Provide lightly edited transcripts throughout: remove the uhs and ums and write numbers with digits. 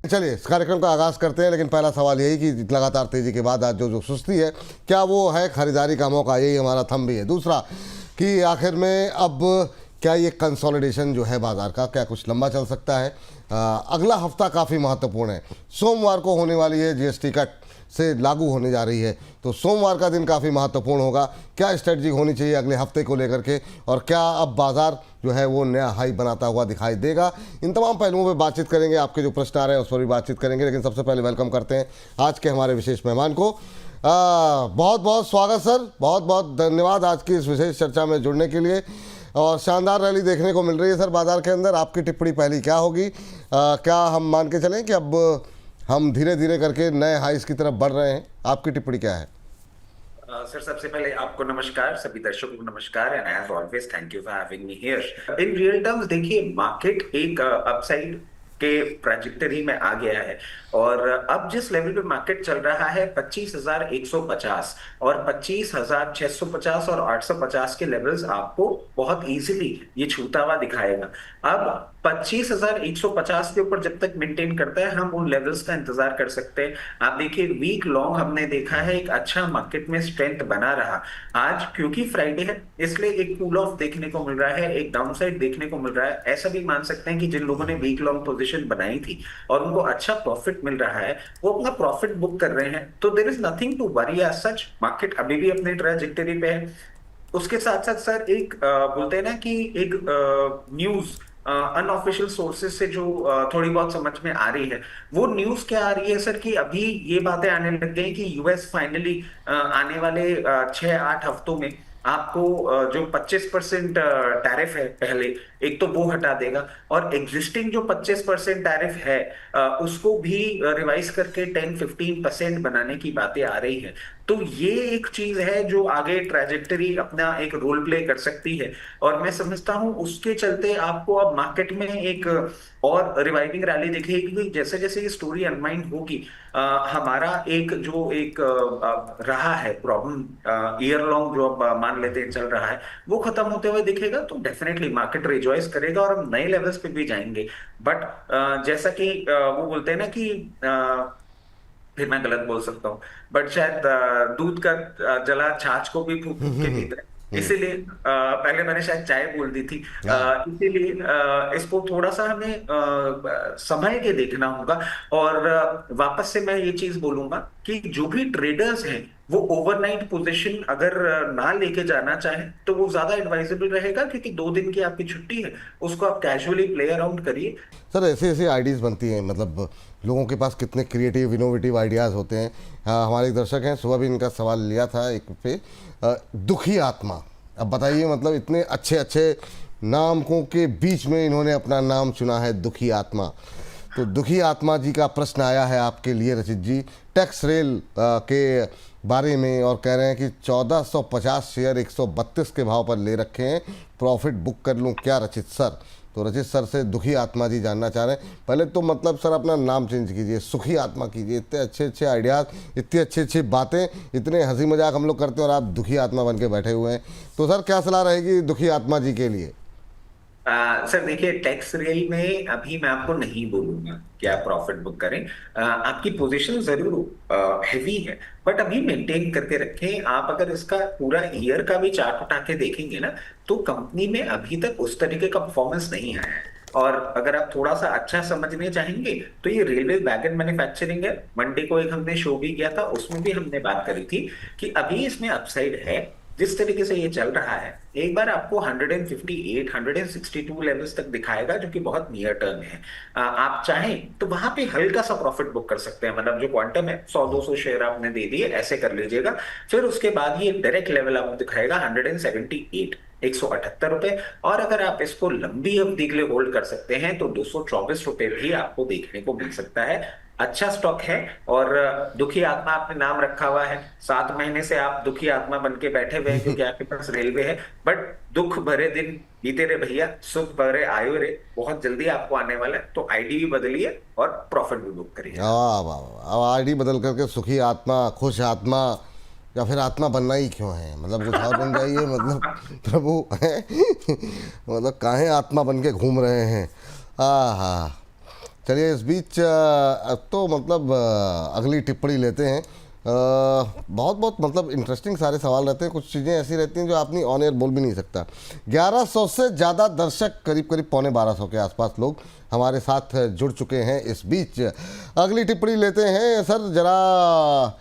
चलिए इस कार्यक्रम का आगाज़ करते हैं, लेकिन पहला सवाल यही कि लगातार तेज़ी के बाद आज जो सुस्ती है, क्या वो है खरीदारी का मौका? यही हमारा थंब भी है। दूसरा कि आखिर में अब क्या ये कंसोलिडेशन जो है बाज़ार का, क्या कुछ लंबा चल सकता है? अगला हफ्ता काफ़ी महत्वपूर्ण है। सोमवार को होने वाली है जीएसटी कट से लागू होने जा रही है, तो सोमवार का दिन काफ़ी महत्वपूर्ण होगा। क्या स्ट्रेटजी होनी चाहिए अगले हफ्ते को लेकर के, और क्या अब बाज़ार जो है वो नया हाई बनाता हुआ दिखाई देगा? इन तमाम पहलुओं पर बातचीत करेंगे। आपके जो प्रश्न आ रहे हैं उस पर भी बातचीत करेंगे, लेकिन सबसे पहले वेलकम करते हैं आज के हमारे विशेष मेहमान को। बहुत बहुत स्वागत सर, बहुत बहुत धन्यवाद आज की इस विशेष चर्चा में जुड़ने के लिए। और शानदार रैली देखने को मिल रही है सर बाज़ार के अंदर। आपकी टिप्पणी पहली क्या होगी? क्या हम मान के चलें कि अब हम धीरे धीरे करके नए हाइस की तरफ बढ़ रहे हैं? आपकी टिप्पणी क्या है? सर, सबसे पहले आपको नमस्कार, सभी दर्शकों को नमस्कार, and as always thank you for having me here. In real terms देखिए, मार्केट एक अपसाइड के ट्रैजेक्टरी में आ गया है, और अब जिस लेवल पे मार्केट चल रहा है 25,150 और 25,650 और 850 के लेवल्स आपको बहुत इजीली ये छूता हुआ दिखाएगा। अब 25,150 के ऊपर जब तक मेंटेन करता है, हम उन लेवल्स का इंतजार कर सकते हैं। आप देखिए, वीक लॉन्ग हमने देखा है एक अच्छा मार्केट में स्ट्रेंथ बना रहा। आज क्योंकि फ्राइडे है इसलिए एक कूल ऑफ देखने को मिल रहा है, एक डाउनसाइड देखने को मिल रहा है। ऐसा भी मान सकते हैं कि जिन लोगों ने वीक लॉन्ग पोजीशन बनाई थी और उनको अच्छा प्रॉफिट मिल रहा है, वो अपना प्रॉफिट बुक कर रहे हैं। तो there is nothing to worry as such. Market अभी भी अपने ट्रैजेक्टरी पे है। उसके साथ साथ सर, एक बोलते हैं ना कि एक न्यूज अनऑफिशियल सोर्सेज से जो थोड़ी बहुत समझ में आ रही है, वो न्यूज क्या आ रही है सर कि अभी ये बातें आने लग गई कि यूएस फाइनली आने वाले 6-8 हफ्तों में आपको जो 25% टैरिफ है पहले, एक तो वो हटा देगा, और एग्जिस्टिंग जो 25% टैरिफ है उसको भी रिवाइज करके 10-15% बनाने की बातें आ रही है। तो ये एक चीज है जो आगे ट्रैजेक्टरी अपना एक रोल प्ले कर सकती है, और मैं समझता हूं उसके चलते आपको अब मार्केट में एक और रिवाइविंग रैली दिखेगी, क्योंकि जैसे जैसे ये स्टोरी अनवाइंड होगी, हमारा एक जो एक रहा है प्रॉब्लम ईयर लॉन्ग जो अब मान लेते हैं चल रहा है, वो खत्म होते हुए दिखेगा। तो डेफिनेटली मार्केट रिजॉइस करेगा और हम नए लेवल्स पे भी जाएंगे। बट जैसा कि वो बोलते हैं ना कि फिर मैं गलत बोल सकता हूँ, बट शायद दूध का जला छाछ को भी फूक फूक के पीता है, इसीलिए पहले मैंने शायद चाय बोल दी थी। इसीलिए इसको थोड़ा सा हमें संभल के देखना होगा। और वापस से मैं ये चीज बोलूंगा कि जो भी ट्रेडर्स हैं वो ओवरनाइट पोजीशन अगर ना लेके जाना चाहें तो वो ज्यादा एडवाइजेबल रहेगा, क्योंकि 2 दिन की आपकी छुट्टी है, उसको आप कैजुअली प्ले अराउंड करिए। सर ऐसे ऐसे आइडियाज़ बनती हैं, मतलब लोगों के पास कितने क्रिएटिव इनोवेटिव आइडियाज़ होते हैं। हमारे एक दर्शक हैं, सुबह भी इनका सवाल लिया था एक पे, दुखी आत्मा। अब बताइए, मतलब इतने अच्छे अच्छे नामों के बीच में इन्होंने अपना नाम चुना है दुखी आत्मा। तो दुखी आत्मा जी का प्रश्न आया है आपके लिए रचित जी, टैक्स रेल के बारे में, और कह रहे हैं कि 1450 शेयर 132 के भाव पर ले रखे हैं, प्रॉफिट बुक कर लूं क्या रचित सर? तो रचित सर से दुखी आत्मा जी जानना चाह रहे हैं। पहले तो मतलब सर अपना नाम चेंज कीजिए, सुखी आत्मा कीजिए। इतने अच्छे अच्छे आइडियाज़, इतनी अच्छी अच्छी बातें, इतने हंसी मजाक हम लोग करते हैं और आप दुखी आत्मा बन के बैठे हुए हैं। तो सर क्या सलाह रहेगी दुखी आत्मा जी के लिए? सर देखिए, टैक्स रेल में अभी मैं आपको नहीं बोलूंगा कि आप प्रॉफिट बुक करें। आपकी पोजीशन जरूर हैवी है, बट अभी मेंटेन करके रखें। आप अगर इसका पूरा ईयर का भी चार्ट उठा के देखेंगे ना, तो कंपनी में अभी तक उस तरीके का परफॉर्मेंस नहीं आया है। और अगर आप थोड़ा सा अच्छा समझने चाहेंगे तो ये रेलवे वैगन मैन्युफैक्चरिंग है। मंडे को एक हमने शो भी किया था, उसमें भी हमने बात करी थी कि अभी इसमें अपसाइड है। जिस तरीके से ये चल रहा है, एक बार आपको 158, 162 लेवल्स तक दिखाएगा, जो कि बहुत नियर टर्म है। आप चाहें तो वहां पे हल्का सा प्रॉफिट बुक कर सकते हैं, मतलब जो क्वांटम है 100-200 शेयर आपने दे दिए, ऐसे कर लीजिएगा। फिर उसके बाद ये डायरेक्ट लेवल आपको दिखाएगा 178, 178 रुपए। और अगर आप इसको लंबी अवधि के लिए होल्ड कर सकते हैं तो 224 रुपए भी आपको देखने को मिल सकता है। अच्छा स्टॉक है। और दुखी आत्मा आपने नाम रखा हुआ है, 7 महीने से आप दुखी आत्मा बन के बैठे हुए हैं क्योंकि आपके पास रेलवे है। बट दुख भरे दिन बीते रे भैया, सुख भरे आयु रे, बहुत जल्दी आपको आने वाला है। तो आईडी भी बदलिए और प्रॉफिट भी बुक करिए। वाह वाह वाह! अब आईडी बदल करके सुखी आत्मा, खुश आत्मा, या फिर आत्मा बनना ही क्यों है? मतलब कुछ और बन जाइए, मतलब प्रभु है मतलब काहे आत्मा बन के घूम रहे हैं? हाँ हाँ, चलिए इस बीच तो मतलब अगली टिप्पणी लेते हैं। बहुत बहुत मतलब इंटरेस्टिंग सारे सवाल रहते हैं, कुछ चीज़ें ऐसी रहती हैं जो आपने ऑन एयर बोल भी नहीं सकता। 1100 से ज़्यादा दर्शक, करीब करीब पौने 1200 के आसपास लोग हमारे साथ जुड़ चुके हैं। इस बीच अगली टिप्पणी लेते हैं सर, जरा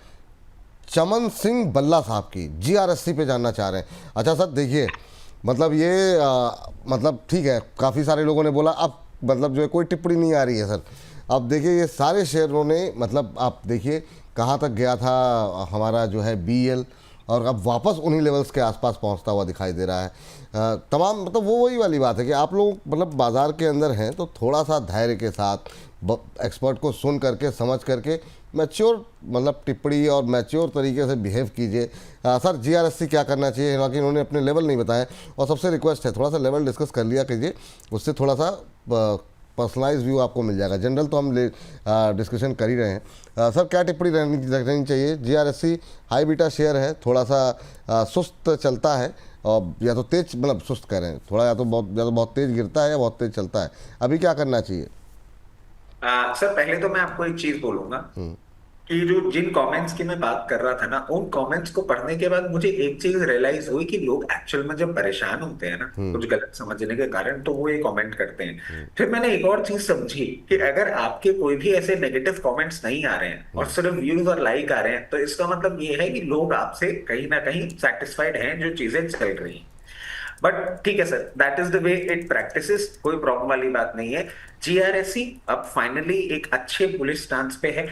चमन सिंह बल्ला साहब की जीआरएससी पे जानना चाह रहे हैं। अच्छा सर देखिए, मतलब ये मतलब ठीक है, काफ़ी सारे लोगों ने बोला, अब मतलब जो है कोई टिप्पणी नहीं आ रही है सर। अब देखिए ये सारे शेयरों ने मतलब आप देखिए कहाँ तक गया था हमारा जो है बीएल, और अब वापस उन्हीं लेवल्स के आसपास पहुंचता हुआ दिखाई दे रहा है। तमाम मतलब वो वही वाली बात है कि आप लोग मतलब बाज़ार के अंदर हैं तो थोड़ा सा धैर्य के साथ एक्सपर्ट को सुन करके समझ करके मैच्योर मतलब टिप्पणी और मैच्योर तरीके से बिहेव कीजिए। सर जीआरएससी क्या करना चाहिए, हालांकि इन्होंने अपने लेवल नहीं बताए, और सबसे रिक्वेस्ट है थोड़ा सा लेवल डिस्कस कर लिया कीजिए, उससे थोड़ा सा पर्सनलाइज व्यू आपको मिल जाएगा। जनरल तो हम डिस्कशन कर ही रहे हैं। सर क्या टिप्पणी रहनी चाहिए? जीआरएससी हाई बीटा शेयर है, थोड़ा सा सुस्त चलता है, और या तो तेज मतलब सुस्त कह रहे हैं थोड़ा, या तो बहुत तेज गिरता है या बहुत तेज चलता है, अभी क्या करना चाहिए? सर पहले तो मैं आपको एक चीज बोलूंगा कि जो जिन कमेंट्स की मैं बात कर रहा था ना, उन कमेंट्स को पढ़ने के बाद मुझे एक चीज रियलाइज हुई कि लोग एक्चुअल में जब परेशान होते हैं ना कुछ गलत समझने के कारण, तो वो ये कमेंट करते हैं। फिर मैंने एक और चीज समझी कि अगर आपके कोई भी ऐसे नेगेटिव कमेंट्स नहीं आ रहे हैं और सिर्फ व्यूज और लाइक आ रहे हैं, तो इसका मतलब ये है कि लोग आपसे कहीं ना कहीं सेटिस्फाइड हैं जो चीजें चल रही हैं। बट ठीक है sir, that is the way it practices, कोई प्रॉब्लम वाली बात नहीं है। जीआरएससी अब फाइनली एक अच्छे बुलिश स्टांस पे है।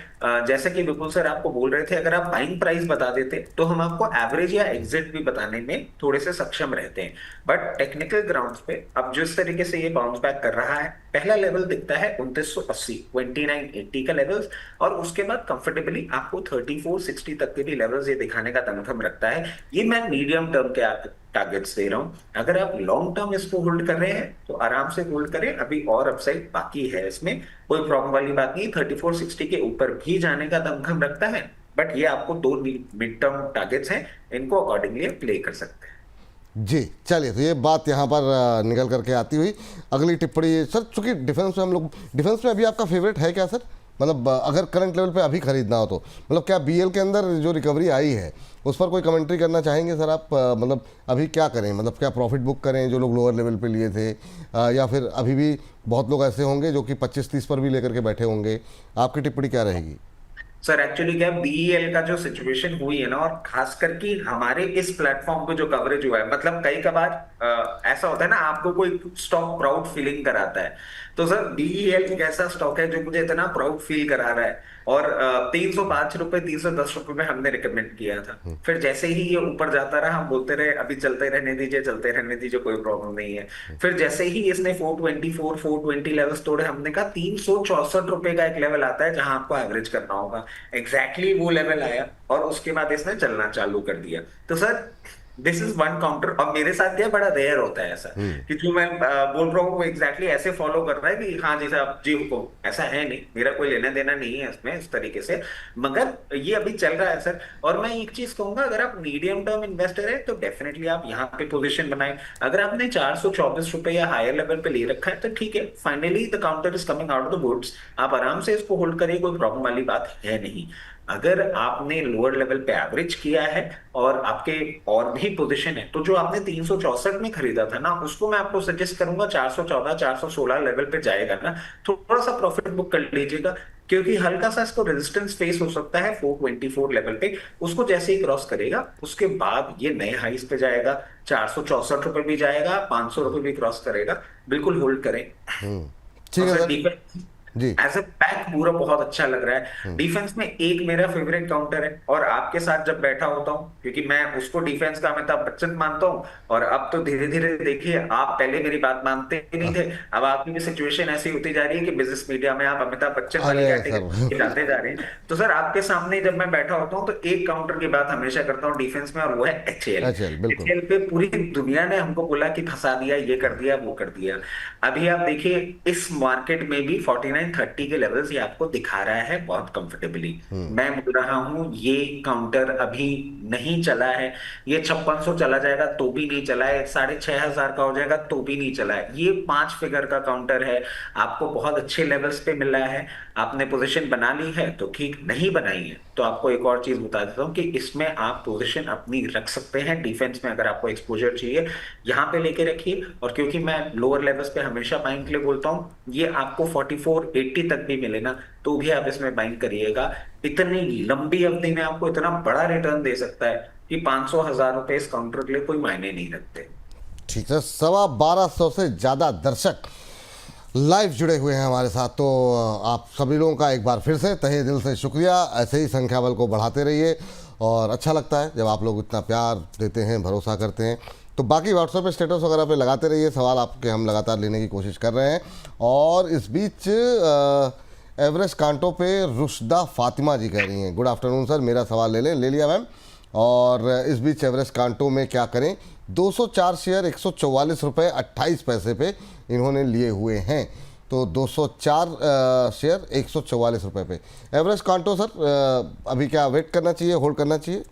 जैसा कि विपुल सर आपको बोल रहे थे, अगर आप बाइंग प्राइस बता देते तो हम आपको एवरेज या एग्जिट भी बताने में थोड़े से सक्षम रहते हैं। बट टेक्निकल ग्राउंड्स पे अब जिस तरीके से ये बाउंस बैक कर रहा है, पहला लेवल दिखता है 2980 2980 का लेवल्स, और उसके बाद कंफर्टेबली आपको 3460 तक के भी लेवल्स ये दिखाने का दमखम रखता है। ये मैं मीडियम टर्म के टारगेट्स दे रहा हूं। अगर आप लॉन्ग टर्म इसको होल्ड कर रहे हैं तो आराम से होल्ड करें, अभी और अपसाइड बाकी है, इसमें कोई प्रॉब्लम वाली बात नहीं। 3460 के ऊपर भी जाने का दमखम रखता है, बट ये आपको दो मिड टर्म टारगेट्स हैं, इनको अकॉर्डिंगली प्ले कर सकते हैं। जी चलिए, तो ये बात यहाँ पर निकल करके आती हुई अगली टिप्पणी सर, चूंकि डिफेंस में हम लोग, डिफेंस में अभी आपका फेवरेट है क्या सर? मतलब अगर करंट लेवल पे अभी खरीदना हो तो मतलब क्या बीएल के अंदर जो रिकवरी आई है उस पर कोई कमेंट्री करना चाहेंगे सर आप? मतलब अभी क्या करें, मतलब क्या प्रॉफिट बुक करें जो लोग लोअर लेवल पे लिए थे, या फिर अभी भी बहुत लोग ऐसे होंगे जो कि 25-30 पर भी लेकर के बैठे होंगे, आपकी टिप्पणी क्या रहेगी? सर एक्चुअली क्या बीईएल का जो सिचुएशन हुई है ना, और खास करके हमारे इस प्लेटफॉर्म पे जो कवरेज हुआ है, मतलब कई कबार ऐसा होता है ना, आपको कोई स्टॉक प्राउड फीलिंग कराता है। तो सर बीईएल एक ऐसा स्टॉक है जो मुझे इतना प्राउड फील करा रहा है, और 305 रुपए 310 रुपए में हमने रिकमेंड किया था। फिर जैसे ही ये ऊपर जाता रहा, हम बोलते रहे अभी चलते रहने दीजिए, चलते रहने दीजिए, कोई प्रॉब्लम नहीं है। फिर जैसे ही इसने 424 420 लेवल्स तोड़े, हमने कहा 364 रुपए का एक लेवल आता है जहां आपको एवरेज करना होगा। एग्जैक्टली वो लेवल आया, और उसके बाद इसने चलना चालू कर दिया। तो sir this is one counter, और मेरे साथ क्या बड़ा रेयर होता है ऐसा कि जो मैं बोल रहा हूँ वो एग्जैक्टली ऐसे फॉलो कर रहा है कि हाँ जी साहब जी हुकुम। ऐसा है नहीं, मेरा कोई लेना देना नहीं है इसमें इस तरीके से, मगर ये अभी चल रहा है सर। और मैं एक चीज कहूंगा, अगर आप मीडियम टर्म इन्वेस्टर है तो डेफिनेटली आप यहाँ पे पोजीशन बनाए। अगर आपने 424 रुपए या हायर लेवल पे ले रखा है तो ठीक है, finally the counter is coming out of the woods, आप आराम से इसको होल्ड करिए, कोई प्रॉब्लम वाली बात है नहीं। अगर आपने लोअर लेवल पे एवरेज किया है और आपके और भी पोजीशन है, तो जो आपने 364 में खरीदा था ना, उसको मैं आपको सजेस्ट करूंगा 414 416 लेवल पे जाएगा ना, थोड़ा सा प्रॉफिट बुक कर लीजिएगा, क्योंकि हल्का सा इसको रेजिस्टेंस फेस हो सकता है 424 लेवल पे। उसको जैसे ही क्रॉस करेगा उसके बाद ये नए हाइस पे जाएगा, 464 रुपए भी जाएगा, 500 रुपए भी क्रॉस करेगा। बिल्कुल होल्ड करें। ठीक और है सर सर। जी एज ए पैक पूरा बहुत अच्छा लग रहा है। डिफेंस में एक मेरा फेवरेट काउंटर है, और आपके साथ जब बैठा होता हूं, क्योंकि मैं उसको डिफेंस का अमिताभ बच्चन मानता हूं, और अब तो धीरे धीरे देखिए, आप पहले मेरी बात मानते ही नहीं थे, अब आपकी भी सिचुएशन ऐसी होती जा रही है कि बिजनेस मीडिया में आप अमिताभ बच्चन वाली अरे कैटेगरी सर जाते जा रहे हैं। तो सर आपके सामने जब मैं बैठा होता हूँ तो एक काउंटर की बात हमेशा करता हूँ डिफेंस में, और वो है एचएल। अच्छा बिल्कुल। एचएल पे पूरी दुनिया ने हमको बोला कि फंसा दिया, ये कर दिया वो कर दिया। अभी आप देखिए इस मार्केट में भी 49 2930 के लेवल्स ये आपको दिखा रहा है बहुत कंफर्टेबली। मैं बोल रहा हूँ ये काउंटर अभी नहीं चला है, ये 5600 चला जाएगा तो भी नहीं चला है, 6500 का हो जाएगा तो भी नहीं चला है। ये 5 फिगर का काउंटर है, आपको बहुत अच्छे लेवल्स पे मिल रहा है। आपने पोजीशन बना ली है तो ठीक, नहीं बनाई है तो आपको एक और चीज बता देता हूँ कि इसमें आप पोजीशन अपनी रख सकते हैं डिफेंस में। अगर आपको एक्सपोजर चाहिए यहाँ पे लेके रखिए, और क्योंकि मैं लोअर लेवल्स पे हमेशा बाइंग के लिए बोलता हूँ, ये आपको 4480 तक भी मिले ना तो भी आप इसमें बाइंग करिएगा। इतनी लंबी अवधि में आपको इतना बड़ा रिटर्न दे सकता है कि 500,000 रुपए इस काउंटर के लिए कोई मायने नहीं रखते। ठीक है, 1250 से ज़्यादा दर्शक लाइव जुड़े हुए हैं हमारे साथ, तो आप सभी लोगों का एक बार फिर से तहे दिल से शुक्रिया। ऐसे ही संख्या बल को बढ़ाते रहिए, और अच्छा लगता है जब आप लोग इतना प्यार देते हैं, भरोसा करते हैं। तो बाकी व्हाट्सएप पे स्टेटस वगैरह पे लगाते रहिए, सवाल आपके हम लगातार लेने की कोशिश कर रहे हैं। और इस बीच एवरेस्ट कांटो पे रुशदा फातिमा जी कह रही हैं, गुड आफ्टरनून सर, मेरा सवाल ले लें। ले लिया मैम। और इस बीच एवरेस्ट कांटो में क्या करें, 204 शेयर 144 रुपये 28 पैसे पे इन्होंने लिए हुए हैं। तो 204 शेयर 144 रुपये पे एवरेस्ट कांटो सर, अभी क्या वेट करना चाहिए, होल्ड करना चाहिए?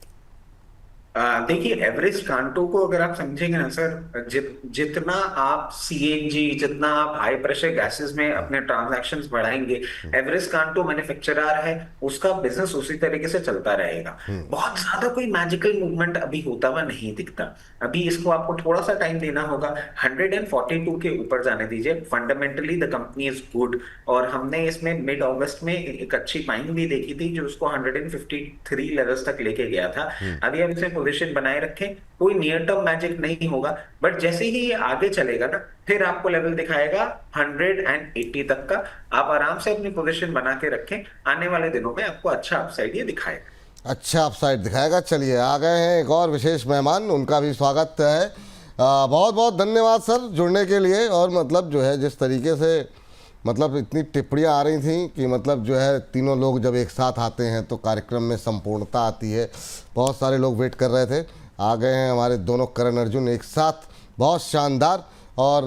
देखिए, एवरेस्ट कांटो को अगर आप समझेंगे ना सर, जितना आप सीएनजी, जितना आप हाई प्रेशर गैसेस में अपने ट्रांजैक्शंस बढ़ाएंगे, एवरेस्ट कांटो मैन्युफैक्चरर है, उसका बिजनेस उसी तरीके से चलता रहेगा। बहुत ज्यादा कोई मैजिकल मूवमेंट अभी होता हुआ नहीं दिखता। अभी इसको आपको थोड़ा सा टाइम देना होगा, 142 के ऊपर जाने दीजिए। Fundamentally the company is good, और हमने इसमें मिड अगस्त में एक अच्छी बाइंग भी देखी थी जो उसको 153 लेवल्स तक लेके गया था। अभी हम इसे पोजीशन बनाए रखें, कोई नियर टर्म मैजिक नहीं होगा, बट जैसे ही ये आगे चलेगा ना फिर आपको लेवल दिखाएगा 180 तक का। आप आराम से अपनी पोजीशन बना के रखें, आने वाले दिनों में आपको अच्छा अपसाइड ये दिखाएगा। अच्छा अपसाइड दिखाएगा। चलिए, आ गए हैं एक और विशेष मेहमान, उनका भी स्वागत है। बहुत बहुत धन्यवाद सर जुड़ने के लिए। और मतलब जो है जिस तरीके से मतलब इतनी टिप्पणियाँ आ रही थी कि मतलब जो है तीनों लोग जब एक साथ आते हैं तो कार्यक्रम में संपूर्णता आती है। बहुत सारे लोग वेट कर रहे थे, आ गए हैं हमारे दोनों करण अर्जुन एक साथ, बहुत शानदार। और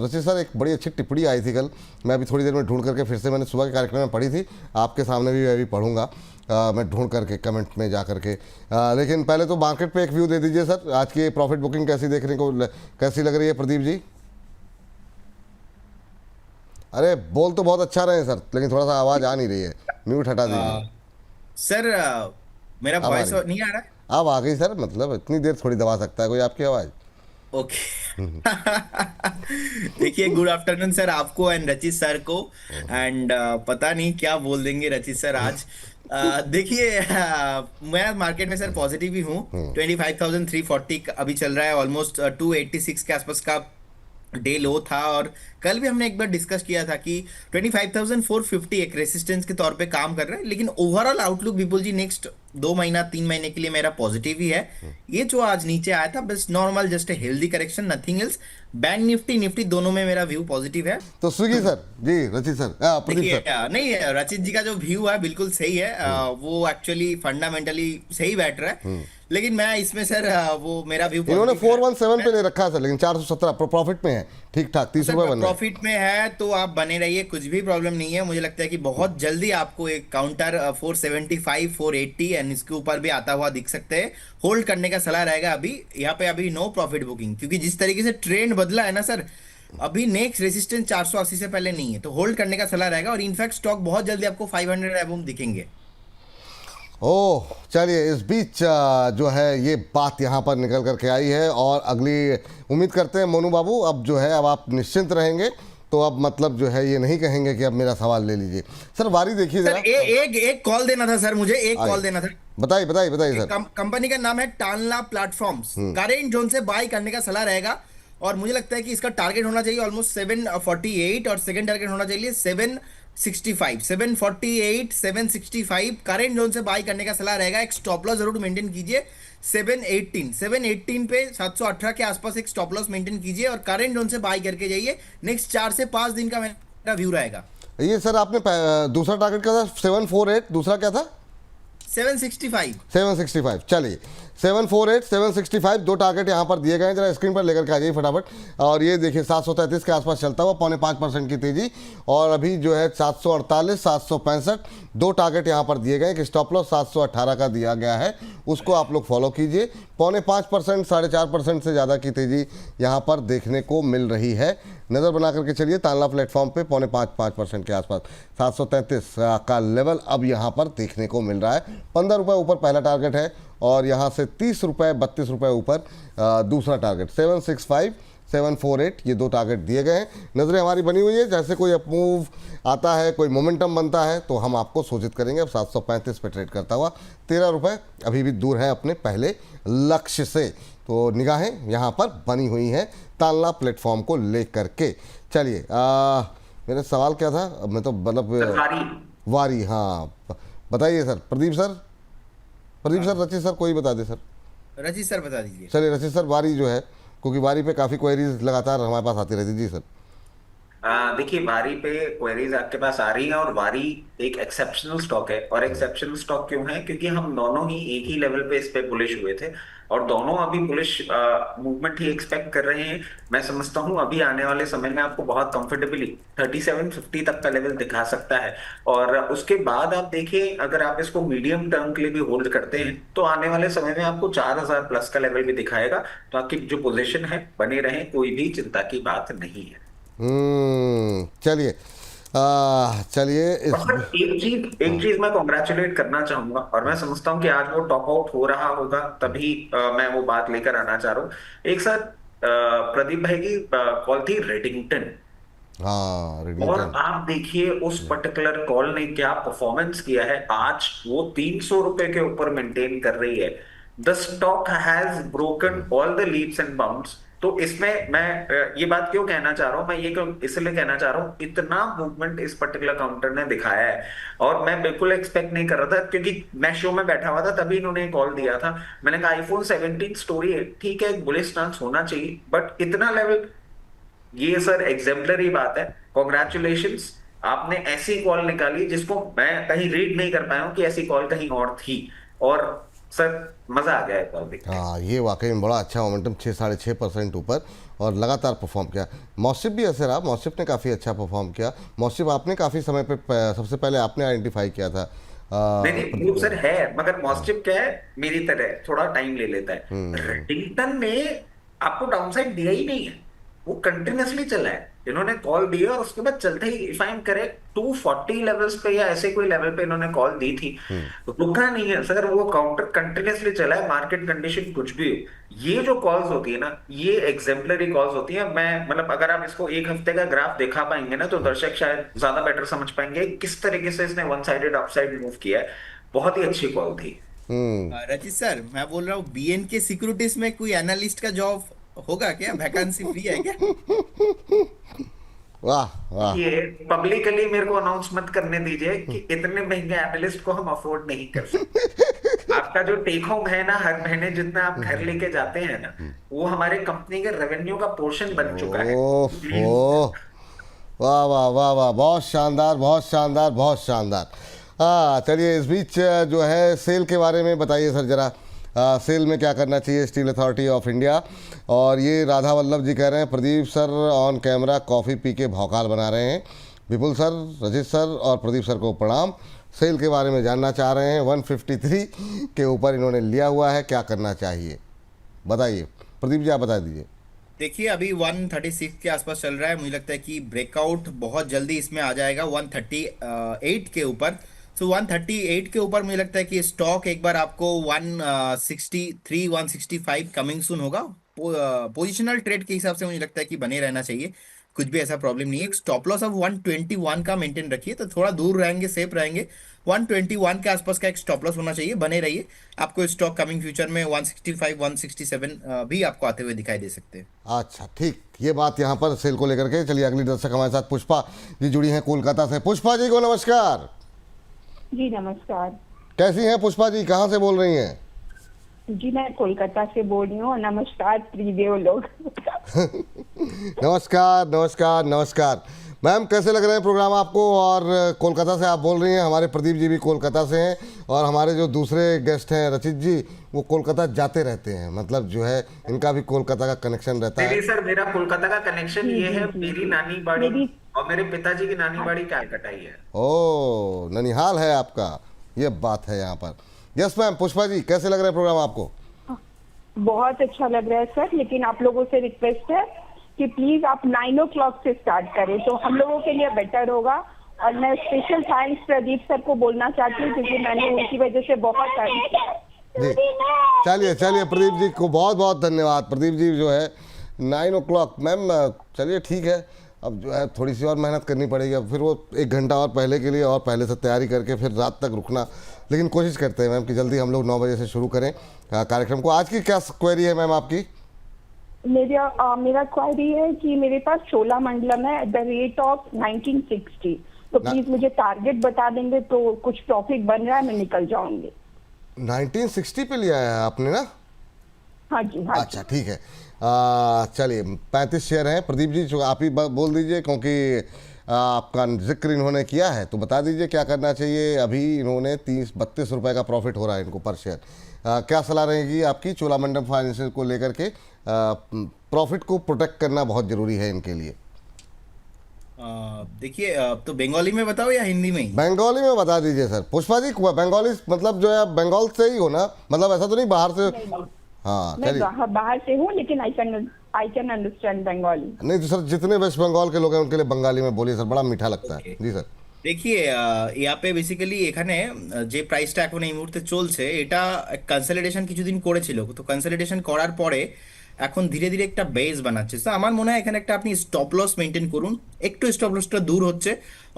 रचित सर, एक बड़ी अच्छी टिप्पणी आई थी कल, मैं अभी थोड़ी देर में ढूंढ करके फिर से मैंने सुबह के कार्यक्रम में पढ़ी थी, आपके सामने भी मैं भी पढ़ूंगा, मैं ढूंढ करके कमेंट में जा करके। लेकिन पहले तो मार्केट पे एक व्यू दे दीजिए सर, आज की प्रॉफिट बुकिंग कैसी देखने को कैसी लग रही है प्रदीप जी? अरे बोल तो बहुत अच्छा रहे हैं सर, लेकिन थोड़ा सा आवाज़ आ नहीं रही है, म्यूट हटा दीजिए। सर मेरा वॉइस नहीं आ रहा है? अब आ गई सर, मतलब इतनी देर थोड़ी दबा सकता है कोई आपकी आवाज़? ओके। देखिए, गुड आफ्टरनून सर आपको एंड रचित सर को। एंड पता नहीं क्या बोल देंगे रचित सर आज। देखिए, मैं मार्केट में सर पॉजिटिव ही हूँ। 25,340 अभी चल रहा है, ऑलमोस्ट 286 के आसपास का डे लो था। और कल भी हमने एक बार डिस्कस किया था कि 25,450 एक रेसिस्टेंस के तौर पे काम कर रहा है। लेकिन ओवरऑल आउटलुक विपुल जी नेक्स्ट 2 महीना 3 महीने के लिए मेरा पॉजिटिव ही है। ये जो आज नीचे आया था बस normal, just a healthy correction, nothing else. Bank Nifty दोनों में मेरा व्यू पॉजिटिव है। तो स्विगी सर जी, रचित सर, प्रदीप सर। नहीं, रचित जी का जो व्यू है बिल्कुल सही है। वो एक्चुअली फंडामेंटली सही बैठ रहा है। लेकिन मैं इसमें सर वो मेरा व्यू, इन्होंने 417 पे ले रखा है सर, लेकिन 417 प्रॉफिट में है, ठीक ठाक 30 रुपए बन रहे हैं। प्रॉफिट में है तो आप बने रहिए, कुछ भी प्रॉब्लम नहीं है। मुझे लगता है कि बहुत जल्दी आपको एक काउंटर 475 480 एंड इसके ऊपर भी आता हुआ दिख सकते हैं। होल्ड करने का सलाह रहेगा अभी यहाँ पे, अभी नो प्रॉफिट बुकिंग, क्योंकि जिस तरीके से ट्रेंड बदला है ना सर, अभी नेक्स्ट रेजिस्टेंस 480 से पहले नहीं है, तो होल्ड करने का सलाह रहेगा। और इनफैक्ट स्टॉक बहुत जल्दी आपको 500 एबव दिखेंगे। ओह चलिए, इस बीच जो है ये बात यहाँ पर निकल करके आई है, और अगली उम्मीद करते हैं मोनू बाबू अब जो है अब आप निश्चिंत रहेंगे, तो अब मतलब जो है ये नहीं कहेंगे कि अब मेरा सवाल ले लीजिए। सर वारी देखिए जरा। एक कॉल देना था सर, मुझे एक कॉल देना था। बताइए बताइए बताइए सर। कंपनी का नाम है टानला प्लेटफॉर्म्स। करेंट जोन से बाय करने का सलाह रहेगा, और मुझे लगता है कि इसका टारगेट होना चाहिए ऑलमोस्ट 748, और सेकंड टारगेट होना चाहिए 765, 748, 765। करेंट जोन से बाय करने का सलाह रहेगा। एक स्टॉप लॉस जरूर मेंटेन कीजिए 718 पे, 718 के आसपास एक स्टॉप लॉस मेंटेन कीजिए, और करेंट जोन से बाय करके जाइए। नेक्स्ट 4 से 5 दिन का मेरा व्यू रहेगा। ये सर आपने दूसरा टारगेट क्या था? 748, दूसरा क्या था? 765। 765। चलिए 748 765 दो टारगेट यहाँ पर दिए गए हैं, जरा स्क्रीन पर लेकर के आ जाइए फटाफट। और ये देखिए 733 के आसपास चलता हुआ 0.5% की तेजी, और अभी जो है 748 765 दो टारगेट यहाँ पर दिए गए। एक स्टॉप लॉस 718 का दिया गया है, उसको आप लोग फॉलो कीजिए। 0.5% 4.5% से ज़्यादा की तेजी यहाँ पर देखने को मिल रही है। नज़र बना करके चलिए तांला प्लेटफॉर्म पे 0.5% के आसपास 733 का लेवल अब यहाँ पर देखने को मिल रहा है। 15 रुपये ऊपर पहला टारगेट है, और यहाँ से 30 रुपये 32 रुपये ऊपर दूसरा टारगेट। 765 748 ये दो टारगेट दिए गए हैं। नज़रें हमारी बनी हुई है, जैसे कोई अपमूव आता है, कोई मोमेंटम बनता है तो हम आपको सूचित करेंगे। अब 735 पे ट्रेड करता हुआ 13 रुपये अभी भी दूर है अपने पहले लक्ष्य से, तो निगाहें यहाँ पर बनी हुई हैं तांला प्लेटफॉर्म को लेकर के। चलिए मेरा सवाल क्या था, अब मैं तो मतलब वारी, हाँ बताइए सर। प्रदीप सर, रचित सर, कोई बता दे सर। रचित सर बता दीजिए। चलिए रचित सर, वारी जो है, क्योंकि वारी पे काफ़ी क्वेरीज लगातार हमारे पास आती रहती। जी सर। देखिए, वारी पे क्वेरीज आपके पास आ रही हैं, और वारी एक एक्सेप्शनल स्टॉक है। और एक्सेप्शनल स्टॉक क्यों है? क्योंकि हम दोनों ही एक ही लेवल पे इस पे बुलिश हुए थे, और दोनों अभी बुलिश मूवमेंट ही एक्सपेक्ट कर रहे हैं। मैं समझता हूं अभी आने वाले समय में आपको बहुत कंफर्टेबली 3750 तक का लेवल दिखा सकता है। और उसके बाद आप देखिए, अगर आप इसको मीडियम टर्म के लिए भी होल्ड करते हैं तो आने वाले समय में आपको 4000 प्लस का लेवल भी दिखाएगा। तो आपकी जो पोजीशन है बने रहे, कोई भी चिंता की बात नहीं है। चलिए एक चीज मैं कॉन्ग्रेचुलेट करना चाहूंगा, और मैं समझता हूं कि आज वो टॉप आउट हो रहा होगा, तभी मैं वो बात लेकर आना चाह रहा हूँ। एक साथ प्रदीप भाई की कॉल थी रेडिंगटन, और आप देखिए उस पर्टिकुलर कॉल ने क्या परफॉर्मेंस किया है। आज वो 300 रुपए के ऊपर मेंटेन कर रही है। The stock has broken all the leaps and bounds. तो इसमें मैं ये बात क्यों कहना चाह रहा हूं, मैं ये क्यों इसलिए कहना चाह रहा हूं, इतना मूवमेंट इस पर्टिकुलर काउंटर ने दिखाया है, और मैं बिल्कुल एक्सपेक्ट नहीं कर रहा था, क्योंकि मैं शो में बैठा हुआ था तभी इन्होंने कॉल दिया था। मैंने कहा आईफोन 17 स्टोरी है, ठीक है, एक बुलिश स्टांस होना चाहिए, बट इतना लेवल, ये सर एग्जेम्पलरी बात है। कॉन्ग्रेचुलेशंस, आपने ऐसी कॉल निकाली जिसको मैं कहीं रीड नहीं कर पाया हूं कि ऐसी कॉल कहीं और थी, और सर मजा आ गया है कॉल देख के। हाँ, ये वाकई में बड़ा अच्छा मोमेंटम, 6-6.5% ऊपर और लगातार परफॉर्म किया। मौसिफ भी असर आप, मौसिफ ने काफ़ी अच्छा परफॉर्म किया। मौसिफ आपने काफ़ी समय पे सबसे पहले आपने आइडेंटिफाई किया था। नहीं सर है, मगर मॉस्टिप क्या है, मेरी तरह थोड़ा टाइम ले लेता है। रेडिंगटन ने आपको डाउनसाइड दिया ही नहीं है, वो कंटिन्यूअसली चला है। इन्होंने कॉल दी और उसके बाद चलते ही, if I am correct, 240 levels पे या ऐसे कोई लेवल पे इन्होंने कॉल दी थी, रुका नहीं है सर, वो काउंटर कंटिन्यूअसली चला है। मार्केट कंडीशन कुछ भी हो, ये जो कॉल्स होती है ना, ये एग्जेम्पलरी कॉल्स होती है। मैं मतलब अगर आप इसको एक हफ्ते का ग्राफ दिखा पाएंगे ना, तो दर्शक शायद ज्यादा बेटर समझ पाएंगे किस तरीके से इसने वन साइडेड अपसाइड मूव किया है। बहुत ही अच्छी कॉल थी। रचित सर, मैं बोल रहा हूँ BNK सिक्योरिटीज में कोई एनालिस्ट का जॉब होगा क्या? वैकेंसी फ्री है क्या? वाह वाह, ये पब्लिकली मेरे को अनाउंस मत करने दीजिए कि इतने महंगे एनालिस्ट को हम अफोर्ड नहीं कर सकते। आपका जो टेक होम है ना, हर महीने जितना आप घर लेके जाते हैं ना, वो हमारे कंपनी के रेवेन्यू का पोर्शन बन चुका है। वाह वाह वाह वाह, बहुत शानदार, बहुत शानदार, बहुत शानदार। हाँ चलिए, इस बीच जो है सेल के बारे में बताइए सर जरा। सेल में क्या करना चाहिए स्टील अथॉरिटी ऑफ इंडिया? और ये राधा वल्लभ जी कह रहे हैं Pradeep sir on camera coffee P के भौकाल बना रहे हैं। विपुल सर, रजित सर और प्रदीप सर को प्रणाम। सेल के बारे में जानना चाह रहे हैं। 153 के ऊपर इन्होंने लिया हुआ है, क्या करना चाहिए बताइए। प्रदीप जी आप बता दीजिए। देखिए, अभी 136 के आसपास चल रहा है। मुझे लगता है कि ब्रेकआउट बहुत जल्दी इसमें आ जाएगा 138 के ऊपर। तो 138 के ऊपर मुझे लगता है कि स्टॉक एक बार आपको 163 165 कमिंग सून होगा। पोजिशनल ट्रेड के हिसाब से मुझे लगता है कि बने रहना चाहिए, कुछ भी ऐसा प्रॉब्लम नहीं है। स्टॉप लॉस अब 121 का मेंटेन रखिए, तो थोड़ा दूर रहेंगे, सेफ रहेंगे। 121 के आसपास का एक स्टॉप लॉस होना चाहिए, बने रहिए। आपको स्टॉक कमिंग फ्यूचर में 165 167 भी आपको आते हुए दिखाई दे सकते हैं। अच्छा ठीक, ये बात यहाँ पर सेल को लेकर के। चलिए अगली दर्शक हमारे साथ पुष्पा जी जुड़ी हैं कोलकाता से। पुष्पा जी को नमस्कार। जी नमस्कार। कैसी हैं पुष्पा जी, कहाँ से बोल रही हैं? जी मैं कोलकाता से बोल रही हूँ। नमस्कार त्रिदेव लोग। नमस्कार नमस्कार नमस्कार। मैम कैसे लग रहे हैं प्रोग्राम आपको? और कोलकाता से आप बोल रही हैं, हमारे प्रदीप जी भी कोलकाता से हैं, और हमारे जो दूसरे गेस्ट हैं रचित जी वो कोलकाता जाते रहते हैं, मतलब जो है इनका भी कोलकाता का कनेक्शन रहता है। नहीं सर, मेरा कोलकाता का कनेक्शन ये है, मेरी नानी बाड़ी मेरी और मेरे पिताजी की नानी बाड़ी कैलकाटा ही है। ओ, ननिहाल है आपका, ये बात है यहाँ पर। यस मैम, पुष्पा जी कैसे लग रहा है प्रोग्राम आपको? बहुत अच्छा लग रहा है सर, लेकिन आप लोगों से रिक्वेस्ट है कि प्लीज आप 9 o'clock से स्टार्ट करें तो हम लोगों के लिए बेटर होगा। और मैं स्पेशल थैंक्स प्रदीप सर को बोलना चाहती हूँ क्योंकि मैंने उनकी वजह से बहुत जी, चलिए चलिए, प्रदीप जी को बहुत बहुत धन्यवाद। प्रदीप जी जो है 9 o'clock मैम, चलिए ठीक है, अब जो है थोड़ी सी और मेहनत करनी पड़ेगी, अब फिर वो 1 घंटा और पहले के लिए और पहले से तैयारी करके फिर रात तक रुकना, लेकिन कोशिश करते हैं मैम कि जल्दी हम लोग 9 बजे से शुरू करें कार्यक्रम को। आज की क्या क्वेरी है मैम आपकी? मेरा क्वेरी है कि मेरे पास चोलामंडलम है एट द रेट ऑफ 1960, तो प्लीज मुझे टारगेट बता देंगे तो कुछ प्रॉफिट बन रहा है, मैं निकल जाऊंगी। 1960 पे लिया है आपने ना? हाँ जी, हाँ जी। अच्छा ठीक है, चलिए 35 शेयर हैं। प्रदीप जी जो आप ही बोल दीजिए, क्योंकि आपका जिक्र इन्होंने किया है तो बता दीजिए क्या करना चाहिए। अभी इन्होंने 32 रुपये का प्रॉफिट हो रहा है इनको पर शेयर। क्या सलाह रहेगी आपकी चोलामंडलम फाइनेंशियल को लेकर के? प्रॉफिट को प्रोटेक्ट करना बहुत ज़रूरी है इनके लिए। देखिए, तो बंगाली में बताओ या हिंदी में ही? बंगाली में बता दीजिए सर। पुष्पा जी बंगाली मतलब जो है बंगाल से ही हो ना, मतलब ऐसा तो नहीं बाहर से? हाँ मैं चलिए, बाहर से हूँ लेकिन आई कैन अंडरस्टैंड बंगाली। नहीं तो सर जितने वेस्ट बंगाल के लोग हैं उनके लिए बंगाली में बोलिए सर, बड़ा मीठा लगता है। जी सर। देखिए, यहाँ पे বেসিক্যালি এখানে যে প্রাইসটা এখন এই মুহূর্তে চলছে এটা কনসলিডেশন কিছুদিন করেছিল, তো কনসলিডেশন করার পরে এখন ধীরে ধীরে একটা বেস বানাচ্ছে। তো আমার মনে হয় এখানে একটা আপনি স্টপ লস মেনটেন করুন। একটু স্টপ লসটা দূর হচ্ছে,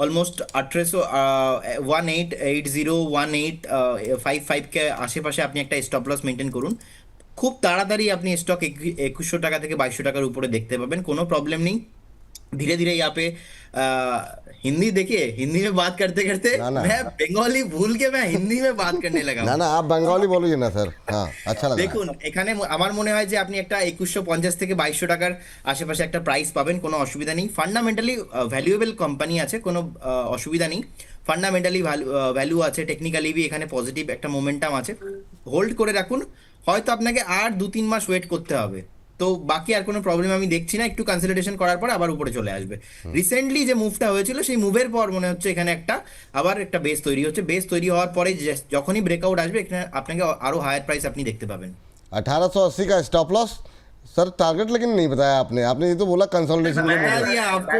অলমোস্ট 1880 কে আশেপাশে আপনি একটা স্টপ লস মেনটেন করুন। খুব তাড়াতাড়ি আপনি স্টক 2100 টাকা থেকে 2200 টাকার উপরে দেখতে পাবেন, কোনো প্রবলেম নেই। धीरे धीरे यहाँ पे हिंदी, देखिए हिंदी में बात करते करते ना। मैं बंगाली भूल के मैं हिंदी में बात करने लगा। না आप बंगाली बोलिए ना सर। हाँ अच्छा लगा। দেখুন, এখানে আমার মনে হয় যে আপনি একটা 2150 থেকে 2200 টাকার আশেপাশে একটা প্রাইস পাবেন, কোনো অসুবিধা নেই। ফান্ডামেন্টালি ভ্যালুয়েবল কোম্পানি আছে, কোনো অসুবিধা নেই। ফান্ডামেন্টালি ভ্যালু আছে, টেকনিক্যালি भी এখানে পজিটিভ একটা মোমেন্টাম আছে। হোল্ড করে রাখুন, হয়তো আপনাকে আর 2-3 মাস ওয়েট করতে হবে, তো বাকি আর কোনো প্রবলেম আমি দেখছি না। একটু কনসলিডেশন করার পর আবার উপরে চলে আসবে। রিসেন্টলি যে মুভটা হয়েছিল সেই মুভের পর মনে হচ্ছে এখানে একটা আবার একটা বেস তৈরি হচ্ছে। বেস তৈরি হওয়ার পরে যখনই ব্রেকআউট আসবে এখানে আপনাকে আরো হায়ার প্রাইস আপনি দেখতে পাবেন। 1880 का स्टॉप लॉस सर टारगेट, लेकिन नहीं बताया आपने ये तो बोला कंसोलिडेशन में बता दिया आपको,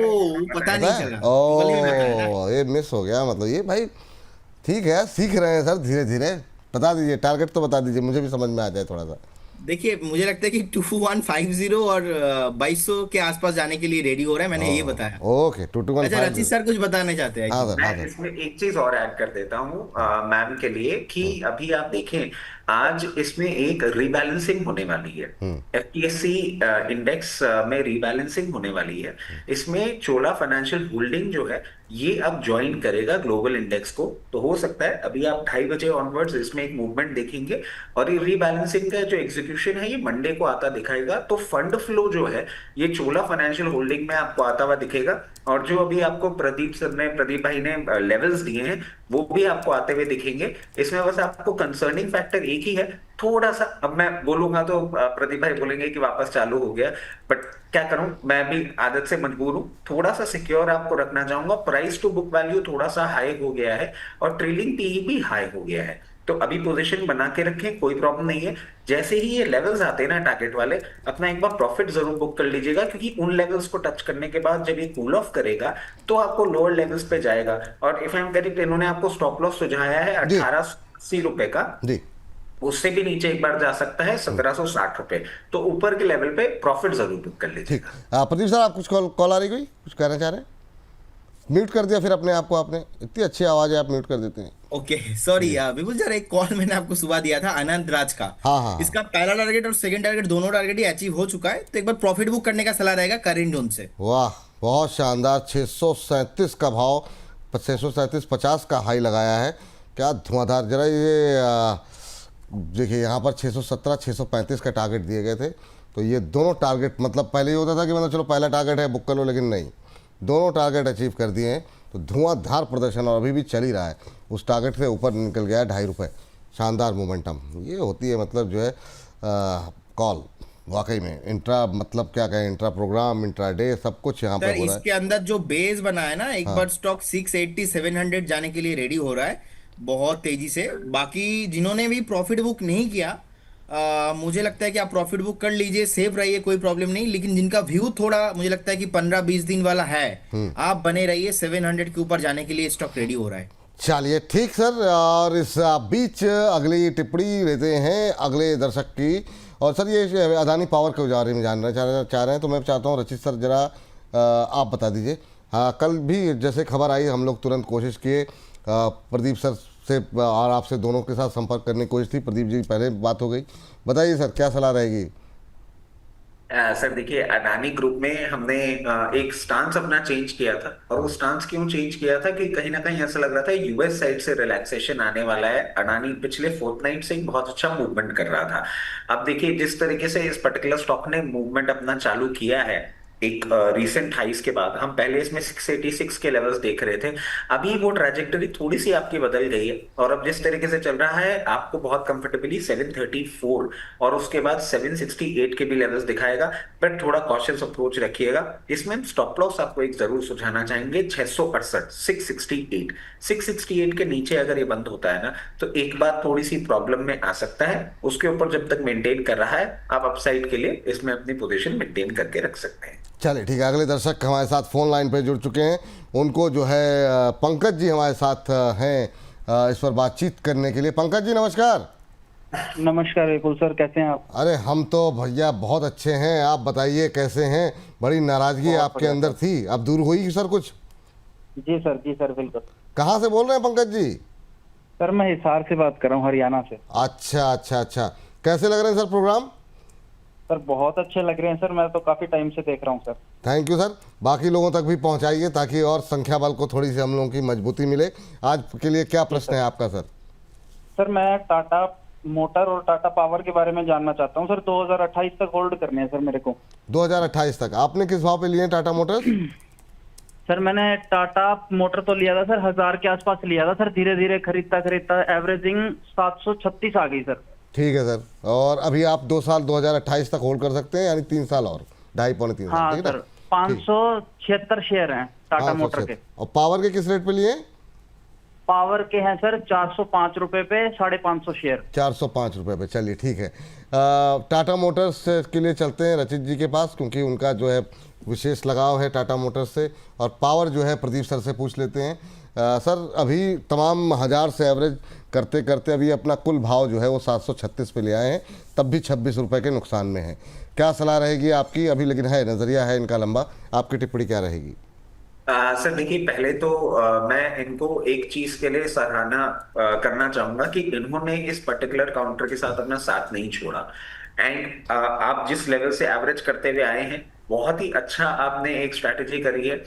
पता नहीं चला। ओ ये मिस हो गया, मतलब ये भाई ठीक है, सीख रहे हैं सर धीरे धीरे। बता दीजिए टारगेट तो बता दीजिए, मुझे भी समझ में आ जाए थोड़ा सा। देखिए, मुझे लगता है कि 2150 और 2200 के आसपास जाने के लिए रेडी हो रहा है, मैंने ये बताया। ओके 2250। अच्छा, रचित सर कुछ बताना चाहते हैं? हाँ सर, हाँ मैं सर। इसमें एक चीज और ऐड कर देता हूँ मैम के लिए कि अभी आप देखें आज इसमें एक रीबैलेंसिंग होने वाली है। एफपीएससी इंडेक्स में रीबैलेंसिंग होने वाली है। इसमें चोला फाइनेंशियल होल्डिंग जो है ये अब ज्वाइन करेगा ग्लोबल इंडेक्स को, तो हो सकता है अभी आप 2:30 बजे ऑनवर्ड्स इसमें एक मूवमेंट देखेंगे और ये रीबैलेंसिंग का जो एग्जीक्यूशन है ये मंडे को आता दिखाएगा। तो फंड फ्लो जो है ये चोला फाइनेंशियल होल्डिंग में आपको आता हुआ दिखेगा, और जो अभी आपको प्रदीप भाई ने लेवल्स दिए हैं वो भी आपको आते हुए दिखेंगे। इसमें बस आपको कंसर्निंग फैक्टर एक ही है, थोड़ा सा, अब मैं बोलूंगा तो प्रदीप भाई बोलेंगे कि वापस चालू हो गया, बट क्या करूं, मैं भी आदत से मजबूर हूं। थोड़ा सा सिक्योर आपको रखना चाहूंगा। प्राइस टू बुक वैल्यू थोड़ा सा हाई हो गया है और ट्रेलिंग पीई भी हाई हो गया है, तो अभी पोजीशन बना के रखें, कोई प्रॉब्लम नहीं है। जैसे ही ये लेवल्स आते हैं ना टारगेट वाले, अपना एक बार प्रॉफिट जरूर बुक कर लीजिएगा, क्योंकि उन लेवल्स को टच करने के बाद जब ये कूल ऑफ करेगा तो आपको लोअर लेवल्स पे जाएगा। और इफ आई एम करेक्ट, इन्होंने आपको स्टॉप लॉस सुझाया है 1880 रुपए का, जी उससे भी नीचे एक बार जा सकता है 1760 रुपए, तो ऊपर के लेवल पे प्रॉफिट जरूर बुक कर लीजिए। ठीक। प्रदीप सर आप कुछ कॉल आ रही, कोई कुछ कहना चाह रहे हैं? म्यूट कर दिया फिर अपने आप को आपने, इतनी अच्छी आवाज है आप म्यूट कर देते हैं। ओके सॉरी विपुल सर, एक कॉल मैंने आपको सुबह दिया था अनंत राज का। हाँ। इसका पहला टारगेट और सेकंड टारगेट दोनों टारगेट ही अचीव हो चुका है, तो एक बार प्रॉफिट बुक करने का सलाह रहेगा करेंट जोन से। वाह बहुत शानदार, 637 का भाव, 637.50 का हाई लगाया है, क्या धुआंधार। जरा ये देखिए यहाँ पर 617 635 का टारगेट दिए गए थे, तो ये दोनों टारगेट, मतलब पहले ये होता था कि मतलब चलो पहला टारगेट है बुक कर लो, लेकिन नहीं, दोनों टारगेट अचीव कर दिए हैं, तो धुआंधार प्रदर्शन और अभी भी चल ही रहा है। उस टारगेट से ऊपर निकल गया है 2.5 रुपये, शानदार मोमेंटम, ये होती है मतलब जो है कॉल वाकई में इंट्रा, मतलब क्या कहें, इंट्रा प्रोग्राम, इंट्रा डे, सब कुछ यहाँ सर पे हो रहा है। इसके अंदर जो बेस बना है ना, एक बार स्टॉक 680 700 जाने के लिए रेडी हो रहा है बहुत तेजी से। बाकी जिन्होंने भी प्रॉफिट बुक नहीं किया, मुझे लगता है कि आप प्रॉफिट बुक कर लीजिए, सेफ रहिए, कोई प्रॉब्लम नहीं। लेकिन जिनका व्यू थोड़ा मुझे लगता है कि 15-20 दिन वाला है, आप बने रहिए, 700 के ऊपर जाने के लिए स्टॉक रेडी हो रहा है। चलिए ठीक सर, और इस बीच अगली टिप्पणी लेते हैं अगले दर्शक की। और सर ये अदानी पावर के बारे में जानना चाह रहे हैं, तो मैं चाहता हूँ रचित सर जरा आप बता दीजिए। हाँ, कल भी जैसे खबर आई हम लोग तुरंत कोशिश किए प्रदीप सर से और आपसे दोनों के साथ संपर्क करने की कोशिश थी, प्रदीप जी पहले बात हो गई। बताइए सर क्या सलाह रहेगी। सर देखिए, अडानी ग्रुप में हमने एक स्टांस अपना चेंज किया था, और वो स्टांस क्यों चेंज किया था कि कहीं ना कहीं ऐसा लग रहा था यूएस साइड से रिलैक्सेशन आने वाला है। अडानी पिछले फोर्टनाइट से एक बहुत अच्छा मूवमेंट कर रहा था। अब देखिए जिस तरीके से इस पर्टिकुलर स्टॉक ने मूवमेंट अपना चालू किया है एक रीसेंट हाइस के बाद, हम पहले इसमें 686 के लेवल्स देख रहे थे, अभी वो ट्रैजेक्टरी थोड़ी सी आपकी बदल गई है, और अब जिस तरीके से चल रहा है आपको बहुत कंफर्टेबली 734 और उसके बाद 768 के भी लेवल्स दिखाएगा। बट थोड़ा कॉशियस अप्रोच रखिएगा। इसमें स्टॉप लॉस आपको एक जरूर सुझाना चाहेंगे 668, 668, 668 के नीचे अगर ये बंद होता है ना, तो एक बार थोड़ी सी प्रॉब्लम में आ सकता है। उसके ऊपर जब तक मेंटेन कर रहा है, आप अपसाइड के लिए इसमें अपनी पोजीशन मेंटेन करके रख सकते हैं। चलिए ठीक है, अगले दर्शक हमारे साथ फ़ोन लाइन पे जुड़ चुके हैं, उनको जो है पंकज जी हमारे साथ हैं इस पर बातचीत करने के लिए। पंकज जी नमस्कार। नमस्कार विपुल सर, कैसे हैं आप? अरे हम तो भैया बहुत अच्छे हैं, आप बताइए कैसे हैं। बड़ी नाराज़गी आपके अंदर थी, अब दूर हुई सर कुछ? जी सर बिल्कुल। कहाँ से बोल रहे हैं पंकज जी? सर मैं हिसार से बात कर रहा हूँ, हरियाणा से। अच्छा, कैसे लग रहे हैं सर प्रोग्राम? सर बहुत अच्छे लग रहे हैं सर, मैं तो काफी टाइम से देख रहा हूँ सर। थैंक यू सर, बाकी लोगों तक भी पहुंचाइए ताकि और संख्या बल को थोड़ी सी हम लोगों की मजबूती मिले। आज के लिए क्या प्रश्न है आपका सर? सर मैं टाटा मोटर और टाटा पावर के बारे में जानना चाहता हूँ सर। 2028 तक होल्ड करने हैं सर मेरे को। 2028 तक आपने किस भाव पे लिए हैं टाटा मोटर्स? सर मैंने टाटा मोटर तो लिया था सर 1000 के आसपास लिया था सर, धीरे धीरे खरीदता एवरेजिंग 736 आ गई सर। ठीक है सर, और अभी आप 2 साल 2028 तक होल्ड कर सकते हैं, यानी 3 साल और 2.5-3 साल। हाँ ठीक है सर, ना? 576 शेयर हैं टाटा 500 मोटर से। के। और पावर के किस रेट पे लिए? पावर के हैं सर 405 रुपए पे 550 शेयर। 405 रुपये पे। चलिए ठीक है, टाटा मोटर्स के लिए चलते हैं रचित जी के पास, क्योंकि उनका जो है विशेष लगाव है टाटा मोटर्स से। और पावर जो है प्रदीप सर से पूछ लेते हैं। सर अभी तमाम 1000 से एवरेज करते करते अभी अपना कुल भाव जो है वो 736 पे ले आए हैं, तब भी 26 रुपये के नुकसान में है। क्या सलाह रहेगी आपकी अभी? लेकिन है नज़रिया है इनका लंबा, आपकी टिप्पणी क्या रहेगी? सर देखिए, पहले तो मैं इनको एक चीज के लिए सराहना करना चाहूंगा कि इन्होंने इस पर्टिकुलर काउंटर के साथ अपना साथ नहीं छोड़ा। एंड आप जिस लेवल से एवरेज करते हुए आए हैं, बहुत ही अच्छा आपने एक स्ट्रैटेजी करी है।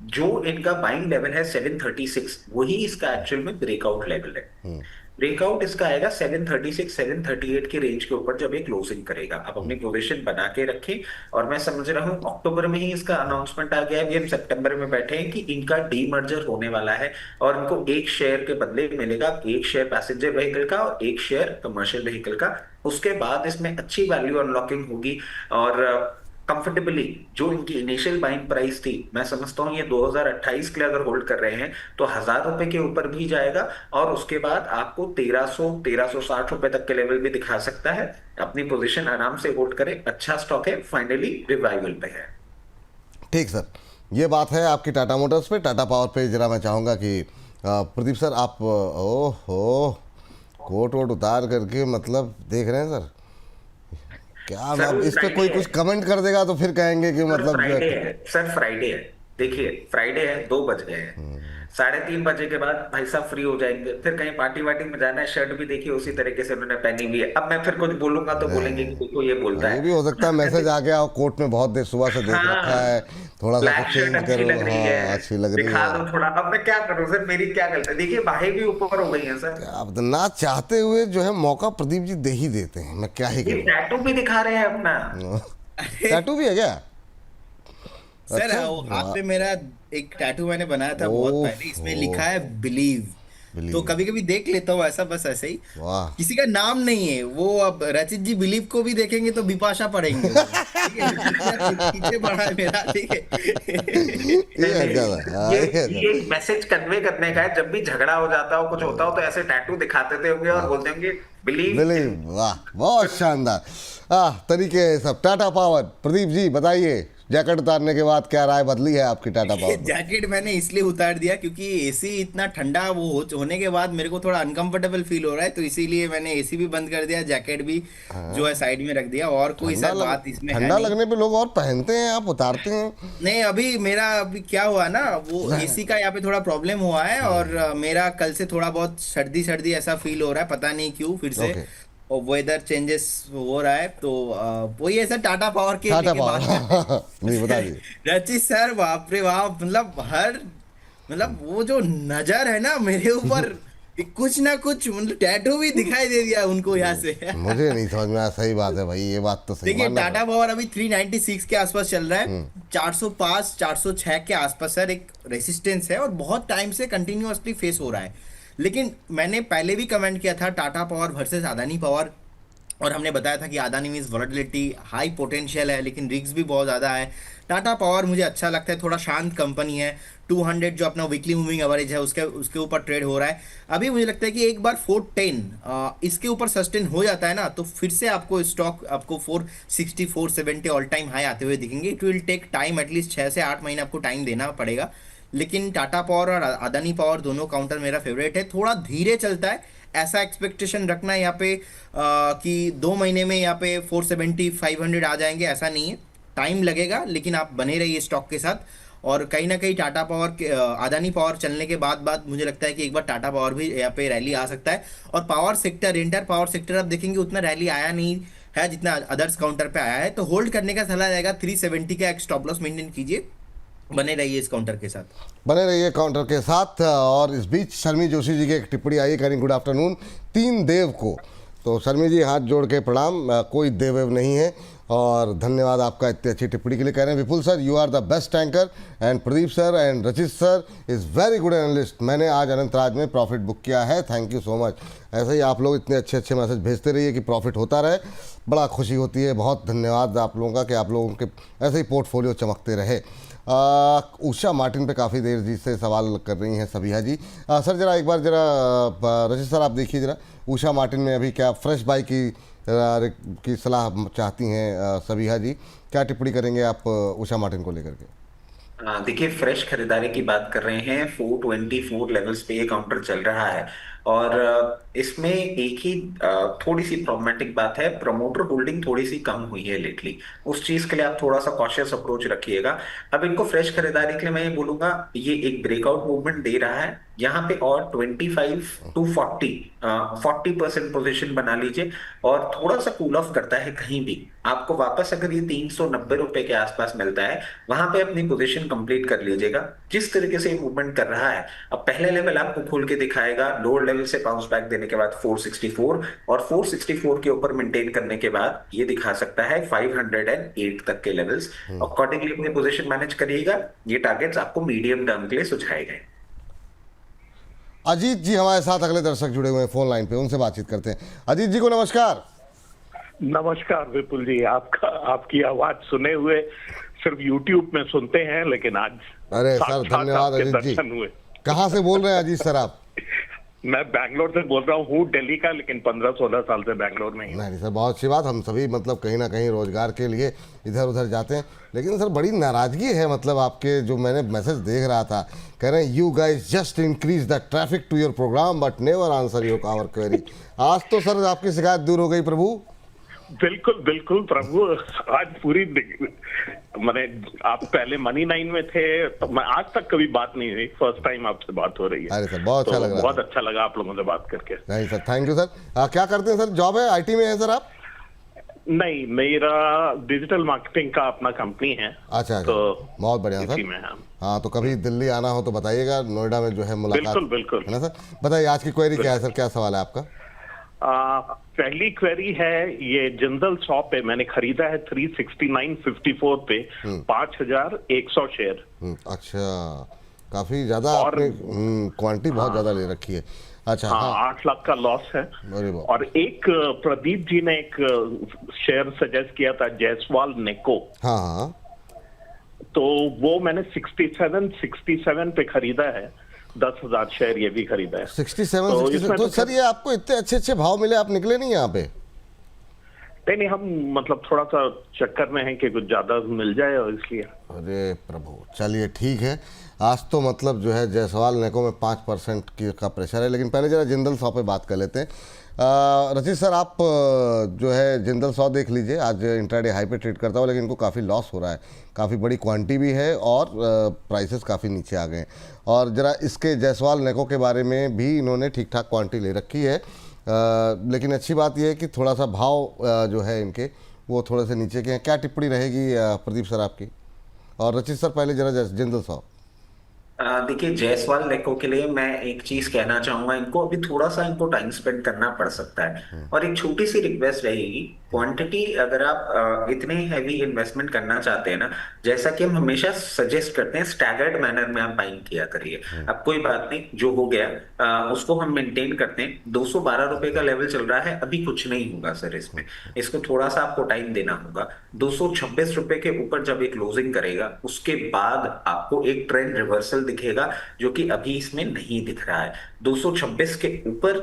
जो इनका बाइंग लेवल है 736, वही इसका एक्चुअल में ब्रेकआउट लेवल है। ब्रेकआउट इसका आएगा 736 738 के रेंज के ऊपर जब ये क्लोजिंग करेगा। आप अपनी पोजीशन बना के रखें। और मैं समझ रहा हूँ अक्टूबर में ही इसका अनाउंसमेंट आ गया है, अभी हम सितंबर में बैठे हैं, कि इनका डीमर्जर होने वाला है और इनको एक शेयर के बदले मिलेगा, एक शेयर पैसेंजर व्हीकल का और एक शेयर कमर्शियल व्हीकल का। उसके बाद इसमें अच्छी वैल्यू अनलॉकिंग होगी, और कंफर्टेबली जो इनकी इनिशियल बाइंग प्राइस थी, मैं समझता हूँ ये 2028 के लिए अगर होल्ड कर रहे हैं तो 1000 रुपए के ऊपर भी जाएगा, और उसके बाद आपको 1300-1360 रुपए तक के लेवल भी दिखा सकता है। अपनी पोजीशन आराम से होल्ड करें, अच्छा स्टॉक है, फाइनली रिवाइवल पे है। ठीक सर, ये बात है आपकी टाटा मोटर्स पे। टाटा पावर पे जरा मैं चाहूँगा कि प्रदीप सर आप कोट वोट उतार करके मतलब देख रहे हैं सर क्या? सर, अब इस पे कोई कुछ कमेंट कर देगा तो फिर कहेंगे कि मतलब फ्राइडे है सर, फ्राइडे है। देखिए फ्राइडे है, 2 बज गए हैं, 3:30 बजे के बाद भाई साहब फ्री हो जाएंगे, फिर कहीं पार्टी वार्टी में जाना है। शर्ट भी देखिए उसी तरीके से उन्होंने पहनी हुई है। अब मैं फिर कुछ बोलूंगा तो बोलेंगे कि देखो ये बोलता ये है। भी हो सकता है मैसेज आ गया हो, कोर्ट में बहुत देर सुबह से देख हाँ, रखा है, थोड़ा सा ब्लैक कुछ शर्ट चेंज अच्छी करो। लग रही है, हाँ अच्छी लग रही दिखा है। दो थोड़ा। अब मैं क्या करूं सर, मेरी क्या गलती है? देखिए बाहें भी ऊपर हो गई हैं सर। अब ना चाहते हुए जो है मौका प्रदीप जी दे ही देते हैं, मैं क्या ही ये करूं। टैटू भी दिखा रहे हैं अपना। टैटू भी है क्या? सर अच्छा, हाथ पे मेरा एक टैटू मैंने बनाया था बहुत ओह, पहले, इसमें लिखा है बिलीव। Believe. तो कभी कभी देख लेता हूँ ऐसा, बस ऐसे ही। वाह। किसी का नाम नहीं है वो। अब रचित जी बिलीव को भी देखेंगे तो बिपाशा पढ़ेंगे वो, ठीक है। पीछे पड़ा है मेरा, ठीक है। ये अच्छा था, हाँ, ये ये अच्छा ये एक मैसेज कन्वे करने का है। जब भी झगड़ा हो जाता हो, कुछ होता हो, तो ऐसे टैटू दिखाते थे होंगे और बोलते होंगे बिलीव। बिलीव, वाह, बहुत शानदार। तरीके हैं सब। टाटा पावर, प्रदीप जी बताइए, जैकेट उतारने के बाद क्या राय बदली है आपकी टाटा पावर में? जैकेट मैंने इसलिए उतार दिया क्योंकि एसी इतना ठंडा होने के बाद मेरे को थोड़ा अनकंफर्टेबल फील हो रहा है, तो इसीलिए मैंने एसी भी बंद कर दिया, जैकेट भी जो है साइड में रख दिया। और कोई सर बात इसमें है ठंडा नहीं। लगने पे लोग और पहनते हैं, आप उतारते हैं? नहीं, अभी मेरा अभी क्या हुआ ना, वो एसी का यहाँ पे थोड़ा प्रॉब्लम हुआ है, और मेरा कल से थोड़ा बहुत सर्दी सर्दी ऐसा फील हो रहा है, पता नहीं क्यों फिर से। Okay. और वेदर चेंजेस हो रहा है, तो वही ऐसा टाटा पावर के टाटा लेके बात करते हैं। पावर नहीं बताइए। रचित सर, बाप रे बाप, मतलब वो जो नजर है ना मेरे ऊपर, कुछ ना कुछ मतलब टैटू भी दिखाई दे दिया उनको यहाँ से। मुझे नहीं समझ में आया, सही बात है भाई, ये बात तो सही देखिए मानना टाटा पावर अभी 396 के आसपास चल रहा है। 405 406 के आसपास सर एक रेसिस्टेंस है, और बहुत टाइम से कंटिन्यूअसली फेस हो रहा है। लेकिन मैंने पहले भी कमेंट किया था Tata power versus Adani power, और हमने बताया था कि Adani means volatility high potential है, लेकिन रिस्क भी बहुत ज़्यादा है। टाटा पावर मुझे अच्छा लगता है, थोड़ा शांत कंपनी है। 200 जो अपना वीकली मूविंग एवरेज है उसके ऊपर ट्रेड हो रहा है। अभी मुझे लगता है कि एक बार 410 इसके ऊपर सस्टेन हो जाता है ना, तो फिर से आपको स्टॉक आपको 460 470 ऑल टाइम हाई आते हुए दिखेंगे। It will take time, at least 6 से 8 महीने आपको टाइम देना पड़ेगा। लेकिन टाटा पावर और अदानी पावर दोनों काउंटर मेरा फेवरेट है। थोड़ा धीरे चलता है, ऐसा एक्सपेक्टेशन रखना है यहाँ पे कि 2 महीने में यहाँ पे 470 500 आ जाएंगे, ऐसा नहीं है। टाइम लगेगा, लेकिन आप बने रहिए स्टॉक के साथ। और कहीं ना कहीं टाटा पावर के अदानी पावर चलने के बाद मुझे लगता है कि एक बार टाटा पावर भी यहाँ पे रैली आ सकता है। और power sector, inter power sector आप देखेंगे उतना रैली आया नहीं है जितना अदर्स काउंटर पे आया है, तो होल्ड करने का सलाह रहेगा। 370 का एक स्टॉप लॉस मेंटेन कीजिए, बने रहिए इस काउंटर के साथ। बने रहिए काउंटर के साथ। और इस बीच शर्मी जोशी जी की एक टिप्पणी आई, करें गुड आफ्टरनून 3 देव को। तो शर्मी जी हाथ जोड़ के प्रणाम, कोई देव नहीं है, और धन्यवाद आपका इतनी अच्छी टिप्पणी के लिए। कह रहे हैं Vipul sir you are the best anchor, and Pradeep sir and Rachit sir is very good analyst. मैंने आज अनंतराज में प्रॉफिट बुक किया है, थैंक यू सो मच। ऐसे ही आप लोग इतने अच्छे अच्छे मैसेज भेजते रहिए कि प्रॉफिट होता रहे, बड़ा खुशी होती है। बहुत धन्यवाद आप लोगों का कि आप लोगों के ऐसे ही पोर्टफोलियो चमकते रहे। उषा मार्टिन पे काफ़ी देर जी से सवाल कर रही हैं सबिहा जी। सर जरा एक बार जरा रचित सर आप देखिए जरा, उषा मार्टिन में अभी क्या फ्रेश बाई की सलाह चाहती हैं सबिहा जी, क्या टिप्पणी करेंगे आप उषा मार्टिन को लेकर के? देखिए, फ्रेश खरीदारी की बात कर रहे हैं। 424 लेवल्स पे ये काउंटर चल रहा है, और इसमें एक ही थोड़ी सी प्रॉब्लमेटिक बात है, प्रमोटर होल्डिंग थोड़ी सी कम हुई है लेटली। उस चीज के लिए आप थोड़ा सा कॉशियस अप्रोच रखिएगा। अब इनको फ्रेश खरीदारी के लिए मैं ये बोलूंगा, ये एक ब्रेकआउट मूवमेंट दे रहा है यहाँ पे, और 25 to 40% पोजीशन बना लीजिए, और थोड़ा सा कूल ऑफ करता है कहीं भी आपको वापस अगर ये 390 रुपए के आसपास मिलता है, वहां पे अपनी पोजीशन कंप्लीट कर लीजिएगा। जिस तरीके से मूवमेंट कर रहा है, अब पहले लेवल आपको खोल के दिखाएगा, लोअर लेवल से बाउंस बैक देने के बाद 464, और 464 के ऊपर मेंटेन करने के बाद ये दिखा सकता है 508 तक के लेवल्स। अकॉर्डिंगली अपनी पोजीशन मैनेज करिएगा। ये टारगेट्स आपको मीडियम टर्म के लिए सुझाए गए। अजीत जी हमारे साथ अगले दर्शक जुड़े हुए हैं फोन लाइन पे, उनसे बातचीत करते हैं। अजीत जी को नमस्कार। नमस्कार विपुल जी, आपकी आवाज सुने हुए सिर्फ YouTube में सुनते हैं, लेकिन आज अरे सर धन्यवाद अजीत जी। कहाँ से बोल रहे हैं अजीत सर आप? मैं बैंगलोर से बोल रहा हूँ, दिल्ली का, लेकिन 15-16 साल से बैंगलोर में ही। नहीं सर, बहुत अच्छी बात। हम सभी मतलब कहीं ना कहीं रोजगार के लिए इधर उधर जाते हैं, लेकिन सर बड़ी नाराजगी है मतलब आपके, जो मैंने मैसेज देख रहा था, कह रहे हैं you guys just increase the traffic to your program but never answer your our query. आज तो सर आपकी शिकायत दूर हो गई प्रभु। बिल्कुल बिल्कुल प्रभु, आज पूरी मैंने, आप पहले मनी 9 में थे, तो मैं आज तक कभी बात नहीं हुई, फर्स्ट टाइम आपसे बात हो रही है। अरे सर बहुत अच्छा लग रहा है, बहुत अच्छा लगा आप लोगों से बात करके। नहीं सर थैंक यू सर। क्या करते हैं सर, जॉब है IT में है सर आप? नहीं, मेरा डिजिटल मार्केटिंग का अपना कंपनी है। अच्छा तो बहुत बढ़िया सर। हाँ तो कभी दिल्ली आना हो तो बताइएगा, नोएडा में जो है मुलाकात। बिल्कुल बिल्कुल है ना सर। बताइए आज की क्वेरी क्या है सर, क्या सवाल है आपका? पहली क्वेरी है, ये जिंदल शॉप है, मैंने खरीदा है 369.54 पे 5,100 शेयर। अच्छा काफ़ी ज़्यादा और- आपने क्वांटिटी बहुत ज़्यादा ले रखी है। अच्छा, हाँ, हाँ, 8 लाख का लॉस है। अरे बाप। और एक प्रदीप जी ने एक शेयर सजेस्ट किया था, जायसवाल नेको, हाँ हाँ, तो वो मैंने 67 पे खरीदा है, 10,000 शेयर ये भी खरीदा है। 67 तो 67 इसमें तो तो सर ये आपको इतने अच्छे अच्छे भाव मिले, आप निकले नहीं यहाँ पे? नहीं, हम मतलब थोड़ा सा चक्कर में है कि कुछ ज्यादा मिल जाए, और इसलिए। अरे प्रभु, चलिए ठीक है। आज तो मतलब जो है जायसवाल नेको में 5% का प्रेशर है, लेकिन पहले जरा जिंदल 100 पे बात कर लेते हैं। रचित सर, आप जो है जिंदल 100 देख लीजिए, आज इंट्राडे हाई पे ट्रेड करता हुआ, लेकिन इनको काफ़ी लॉस हो रहा है, काफ़ी बड़ी क्वांटिटी भी है और प्राइसेस काफ़ी नीचे आ गए हैं। और ज़रा इसके जायसवाल नेको के बारे में भी इन्होंने ठीक ठाक क्वांटिटी ले रखी है, लेकिन अच्छी बात यह है कि थोड़ा सा भाव जो है इनके वो थोड़े से नीचे के हैं। क्या टिप्पणी रहेगी प्रदीप सर आपकी? और रचित सर पहले जरा जिंदल 100। देखिए, जायसवाल नेको के लिए मैं एक चीज कहना चाहूंगा, इनको अभी थोड़ा सा इनको टाइम स्पेंड करना पड़ सकता है। और एक छोटी सी रिक्वेस्ट रहेगी, क्वांटिटी अगर आप इतने हैवी इन्वेस्टमेंट करना चाहते हैं ना, जैसा कि हम हमेशा सजेस्ट करते हैं, स्टैगर्ड मैनर में आप बाइंग किया करिए। अब कोई बात नहीं, जो हो गया उसको हम मेंटेन करते हैं। 212 रुपए का लेवल चल रहा है, अभी कुछ नहीं होगा सर इसमें, इसको थोड़ा सा आपको टाइम देना होगा। 226 रुपए के ऊपर जब एक क्लोजिंग करेगा, उसके बाद आपको एक ट्रेंड रिवर्सल दिखेगा, जो कि अभी इसमें नहीं दिख रहा है। 226 के ऊपर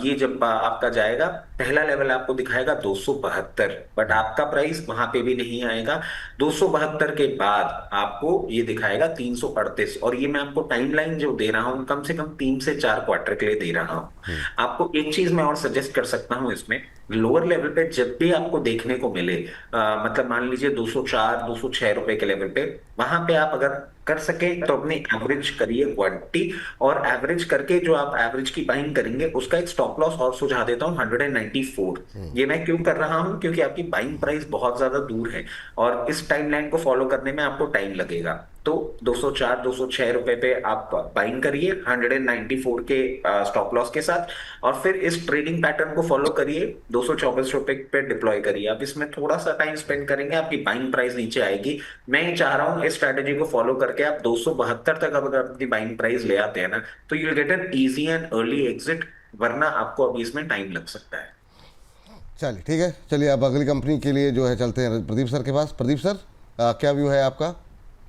ये जब आपका जाएगा, पहला लेवल आपको दिखाएगा 272, बट आपका प्राइस वहां पे भी नहीं आएगा। 272 के बाद आपको ये दिखाएगा 338, और ये मैं आपको टाइमलाइन जो दे रहा हूं, कम से कम 3 से 4 क्वार्टर के लिए दे रहा हूं। आपको एक चीज मैं और सजेस्ट कर सकता हूं इसमें, लोअर लेवल पे जब भी आपको देखने को मिले, मतलब मान लीजिए 204 206 रुपए के लेवल पे, वहां पे आप अगर कर सके तो अपनी एवरेज करिए क्वांटिटी, और एवरेज करके जो आप एवरेज की बाइंग करेंगे उसका एक स्टॉप लॉस और सुझा देता हूं, 194। ये मैं क्यों कर रहा हूं? क्योंकि आपकी बाइंग प्राइस बहुत ज्यादा दूर है और इस टाइमलाइन को फॉलो करने में आपको टाइम लगेगा। तो 204 206 रुपए पे आप बाइंग करिए 194 के स्टॉप लॉस के साथ, और फिर इस ट्रेडिंग पैटर्न को फॉलो करिए, 224 रुपए पे डिप्लॉय करिए। आप इसमें थोड़ा सा टाइम स्पेंड करेंगे, आपकी बाइंग प्राइस नीचे आएगी। मैं ये चाह रहा हूँ इस स्ट्रेटेजी को फॉलो करके आप 272 तक अगर अपनी बाइंग प्राइस ले आते हैं ना, तो you will get an easy and early exit, वरना आपको अभी इसमें टाइम लग सकता है। चलिए ठीक है, चलिए अब अगली कंपनी के लिए जो है चलते हैं प्रदीप सर के पास। प्रदीप सर, क्या व्यू है आपका?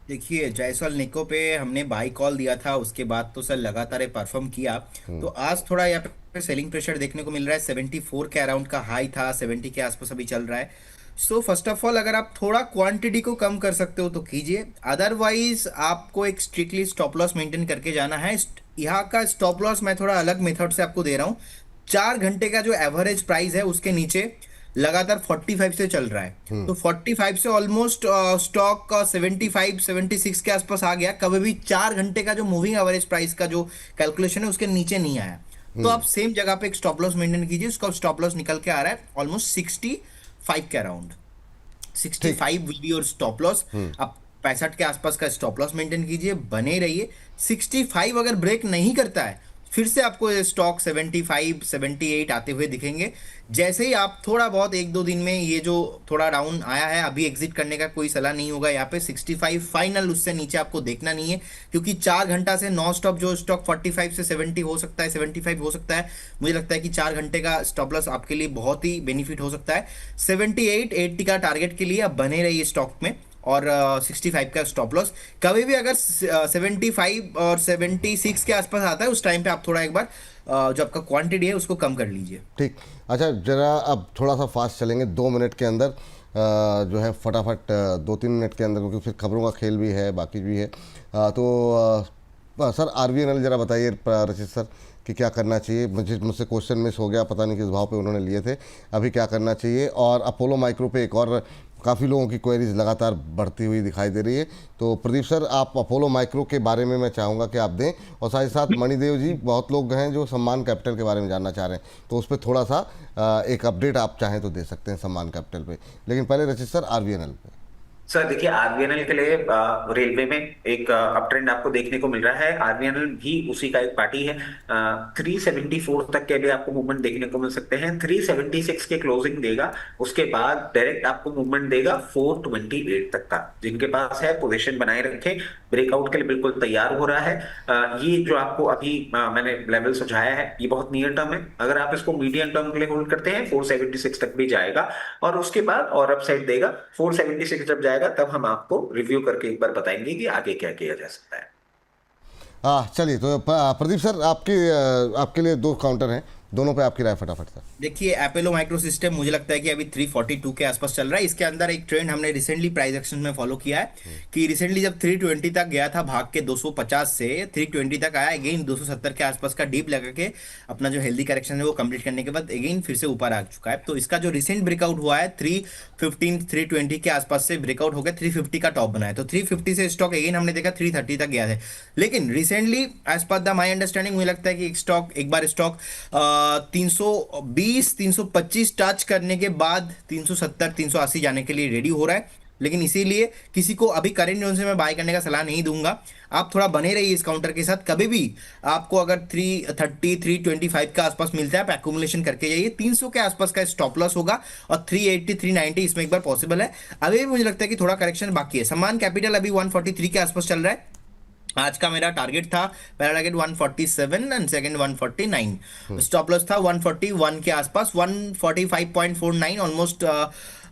देखिए, जायसवाल निको पे हमने बाई कॉल दिया था, उसके बाद तो सर लगातार परफॉर्म किया। तो आज थोड़ा यहाँ पे सेलिंग प्रेशर देखने को मिल रहा है। 74 के अराउंड का हाई था, 70 के आसपास अभी चल रहा है। सो फर्स्ट ऑफ ऑल, अगर आप थोड़ा क्वांटिटी को कम कर सकते हो तो कीजिए, अदरवाइज आपको एक स्ट्रिक्टली स्टॉप लॉस मेंटेन करके जाना है। यहाँ का स्टॉप लॉस मैं थोड़ा अलग मेथड से आपको दे रहा हूँ। 4 घंटे का जो एवरेज प्राइस है उसके नीचे लगातार 45 से चल रहा है, तो 45 से ऑलमोस्ट स्टॉक 75 76 के आसपास आ गया। कभी भी 4 घंटे का जो मूविंग एवरेज प्राइस का जो कैलकुलेशन है उसके नीचे नहीं आया, तो आप सेम जगह पे एक स्टॉप लॉस मेंटेन कीजिए। उसका स्टॉप लॉस निकल के आ रहा है ऑलमोस्ट 65 के around. 65 will be your stop loss. आप 65 के आसपास का स्टॉप लॉस मेंटेन कीजिए, बने रहिए। 65 अगर ब्रेक नहीं करता है, फिर से आपको स्टॉक 75 78 आते हुए दिखेंगे। जैसे ही आप थोड़ा बहुत 1-2 दिन में ये जो थोड़ा डाउन आया है, अभी एग्जिट करने का कोई सलाह नहीं होगा यहाँ पे। 65 फाइनल, उससे नीचे आपको देखना नहीं है, क्योंकि 4 घंटा से नॉन स्टॉप जो स्टॉक 45 से 70 हो सकता है, 75 हो सकता है। मुझे लगता है कि 4 घंटे का स्टॉप लॉस आपके लिए बहुत ही बेनिफिट हो सकता है। 78 80 का टारगेट के लिए आप बने रहिए स्टॉक में, और 65 का स्टॉप लॉस। कभी भी अगर 75 और 76 के आसपास आता है, उस टाइम पे आप थोड़ा एक बार जो आपका क्वांटिटी है उसको कम कर लीजिए। ठीक, अच्छा जरा अब थोड़ा सा फास्ट चलेंगे, 2 मिनट के अंदर जो है फटाफट 2-3 मिनट के अंदर, क्योंकि फिर खबरों का खेल भी है, बाकी भी है। सर RVNL जरा बताइए रचित सर कि क्या करना चाहिए। मुझसे क्वेश्चन मिस हो गया, पता नहीं किस भाव पे उन्होंने लिए थे, अभी क्या करना चाहिए। और अपोलो माइक्रो पे एक और काफ़ी लोगों की क्वेरीज लगातार बढ़ती हुई दिखाई दे रही है, तो प्रदीप सर आप अपोलो माइक्रो के बारे में मैं चाहूँगा कि आप दें, और साथ ही साथ मणिदेव जी, बहुत लोग हैं जो सम्मान कैपिटल के बारे में जानना चाह रहे हैं, तो उस पर थोड़ा सा एक अपडेट आप चाहें तो दे सकते हैं सम्मान कैपिटल पे, लेकिन पहले रचित सर RVNL पे। सर देखिए, आरबीएनएल के लिए रेलवे में एक अप ट्रेंड आपको देखने को मिल रहा है। आरबीएनएल भी उसी का एक पार्टी है। 374 तक के भी आपको मूवमेंट देखने को मिल सकते हैं। 376 के क्लोजिंग देगा, उसके बाद डायरेक्ट आपको मूवमेंट देगा 428 तक का। जिनके पास है पोजीशन बनाए रखें, ब्रेकआउट के लिए बिल्कुल तैयार हो रहा है। ये जो आपको अभी मैंने लेवल सुझाया है, ये बहुत नियर टर्म है। अगर आप इसको मीडियम टर्म के लिए होल्ड करते हैं, 476 तक भी जाएगा और उसके बाद और अपसाइड देगा। 476 जब जाएगा तब हम आपको रिव्यू करके एक बार बताएंगे कि आगे क्या किया जा सकता है। चलिए, तो प्रदीप सर, आपके लिए दो काउंटर हैं, दोनों पे आपकी राय फटाफट सर। देखिए, एपोलो माइक्रो सिस्टम मुझे लगता है कि अभी 342 के आसपास चल रहा है। इसके अंदर एक ट्रेंड हमने रिसेंटली प्राइस एक्शन में फॉलो किया है कि रिसेंटली जब 320 तक गया था भाग के 250 से 320 तक आया, अगेन 270 के आसपास का डीप लगा के अपना जो हेल्दी करेक्शन है वो कंप्लीट करने के बाद अगेन फिर से ऊपर आ चुका है। तो इसका जो रिसेंट ब्रेकआउट हुआ है 315 320 के आसपास से ब्रेकआउट हो गया, 350 का टॉप बनाया। तो 350 से स्टॉक अगेन हमने देखा 330 तक गया है। लेकिन recently as per the my understanding मुझे लगता है कि एक बार स्टॉक 320 325 टच करने के बाद 370 380 जाने के लिए रेडी हो रहा है। लेकिन इसीलिए किसी को अभी करेंट जोन से मैं बाय करने का सलाह नहीं दूंगा। आप थोड़ा बने रहिए इस काउंटर के साथ। कभी भी आपको अगर 330 325 के आसपास मिलता है, आप एक्यूमुलेशन करके जाइए। 300 के आसपास का स्टॉप लॉस होगा और 380 390 इसमें एक बार पॉसिबल है। अभी भी मुझे लगता है कि थोड़ा करेक्शन बाकी है। समान कैपिटल अभी 143 के आसपास चल रहा है। आज का मेरा टारगेट था, पहला target 147 and second 149। Stop loss था 141 के आसपास, 145.49 ऑलमोस्ट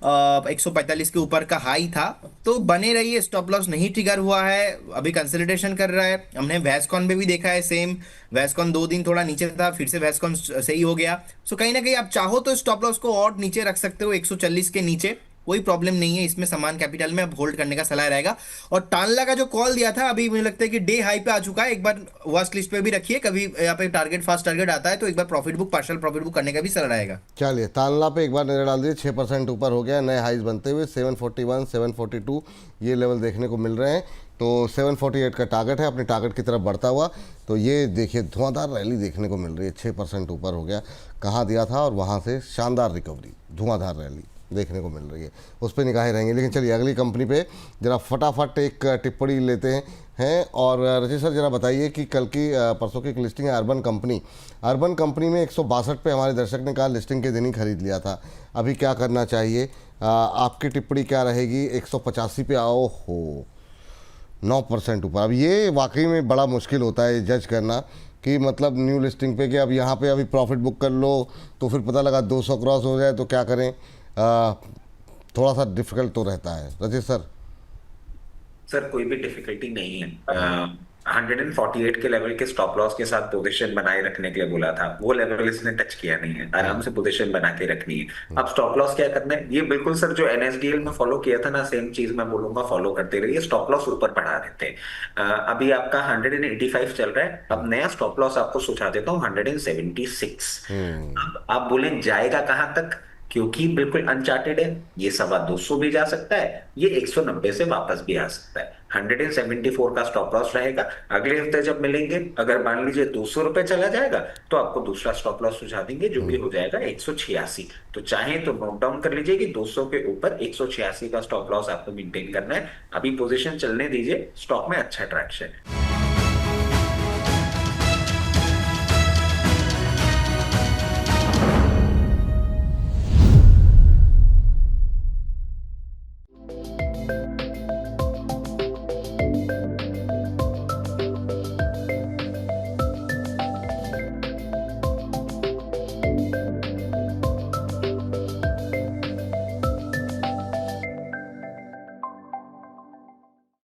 145 के ऊपर का हाई था। तो बने रहिए, स्टॉप लॉस नहीं ट्रिगर हुआ है, अभी कंसोलिडेशन कर रहा है। हमने वैस्कॉन में भी देखा है सेम। वैस्कॉन 2 दिन थोड़ा नीचे था, फिर से वैस्कॉन सही हो गया। सो कहीं ना कहीं आप चाहो तो स्टॉप लॉस को और नीचे रख सकते हो, 140 के नीचे, कोई प्रॉब्लम नहीं है। इसमें समान कैपिटल में अब होल्ड करने का सलाह रहेगा। और टानला का जो कॉल दिया था अभी मुझे लगता है कि डे हाई पे आ चुका है। एक बार वॉच लिस्ट पे भी रखिए, कभी यहाँ पे टारगेट फास्ट टारगेट आता है तो एक बार profit book partial profit book करने का भी सलाह रहेगा। चलिए, तानला पे एक बार नजर डाल दीजिए, 6% ऊपर हो गया, नए हाइज बनते हुए 741 742 ये लेवल देखने को मिल रहे हैं। तो 748 का टारगेट है, अपने टारगेट की तरफ बढ़ता हुआ। तो ये देखिए, धुआंधार रैली देखने को मिल रही है, 6% ऊपर हो गया, कहाँ दिया था और वहाँ से शानदार रिकवरी, धुआंधार रैली देखने को मिल रही है, उस पर निगाहें रहेंगी। लेकिन चलिए, अगली कंपनी पे जरा फटाफट एक टिप्पणी लेते हैं। और रचित सर, जरा बताइए कि कल की परसों की एक लिस्टिंग है अर्बन कंपनी में 162 पे हमारे दर्शक ने कहा लिस्टिंग के दिन ही खरीद लिया था, अभी क्या करना चाहिए? आपकी टिप्पणी क्या रहेगी? 185 पे आओ हो 9% ऊपर। अब ये वाकई में बड़ा मुश्किल होता है जज करना कि मतलब न्यू लिस्टिंग पे कि अब यहाँ पे अभी प्रॉफिट बुक कर लो तो फिर पता लगा 200 क्रॉस हो जाए तो क्या करें। थोड़ा सा डिफिकल्ट तो रहता है। रचित सर कोई भी डिफिकल्टी नहीं है। 148 के लेवल के स्टॉप लॉस के साथ पोजीशन बनाए रखने के लिए बोला था, वो लेवल इसने टच किया नहीं है। आराम से पोजीशन बना के रखनी है। अब स्टॉप लॉस क्या करना है, ये बिल्कुल सर जो एनएसडीएल में फॉलो किया था ना, सेम चीज मैं बोलूंगा, फॉलो करते रहिए। स्टॉप लॉस ऊपर बढ़ा देते हैं। अभी आपका 185 चल रहा है, अब नया स्टॉप लॉस आपको सुझा देता हूँ 176। अब आप बोलें जाएगा कहां तक, क्योंकि बिल्कुल अनचार्टेड है। ये 225 भी जा सकता है, ये 190 से वापस भी आ सकता है। 174 का स्टॉप लॉस रहेगा। अगले हफ्ते जब मिलेंगे, अगर मान लीजिए 200 रुपए चला जाएगा तो आपको दूसरा स्टॉप लॉस सुझा देंगे, जो भी हो जाएगा 186। तो चाहें तो नोट डाउन कर लीजिए कि 200 के ऊपर 186 का स्टॉप लॉस आपको मेंटेन करना है। अभी पोजीशन चलने दीजिए, स्टॉक में अच्छा ट्रैक्शन है।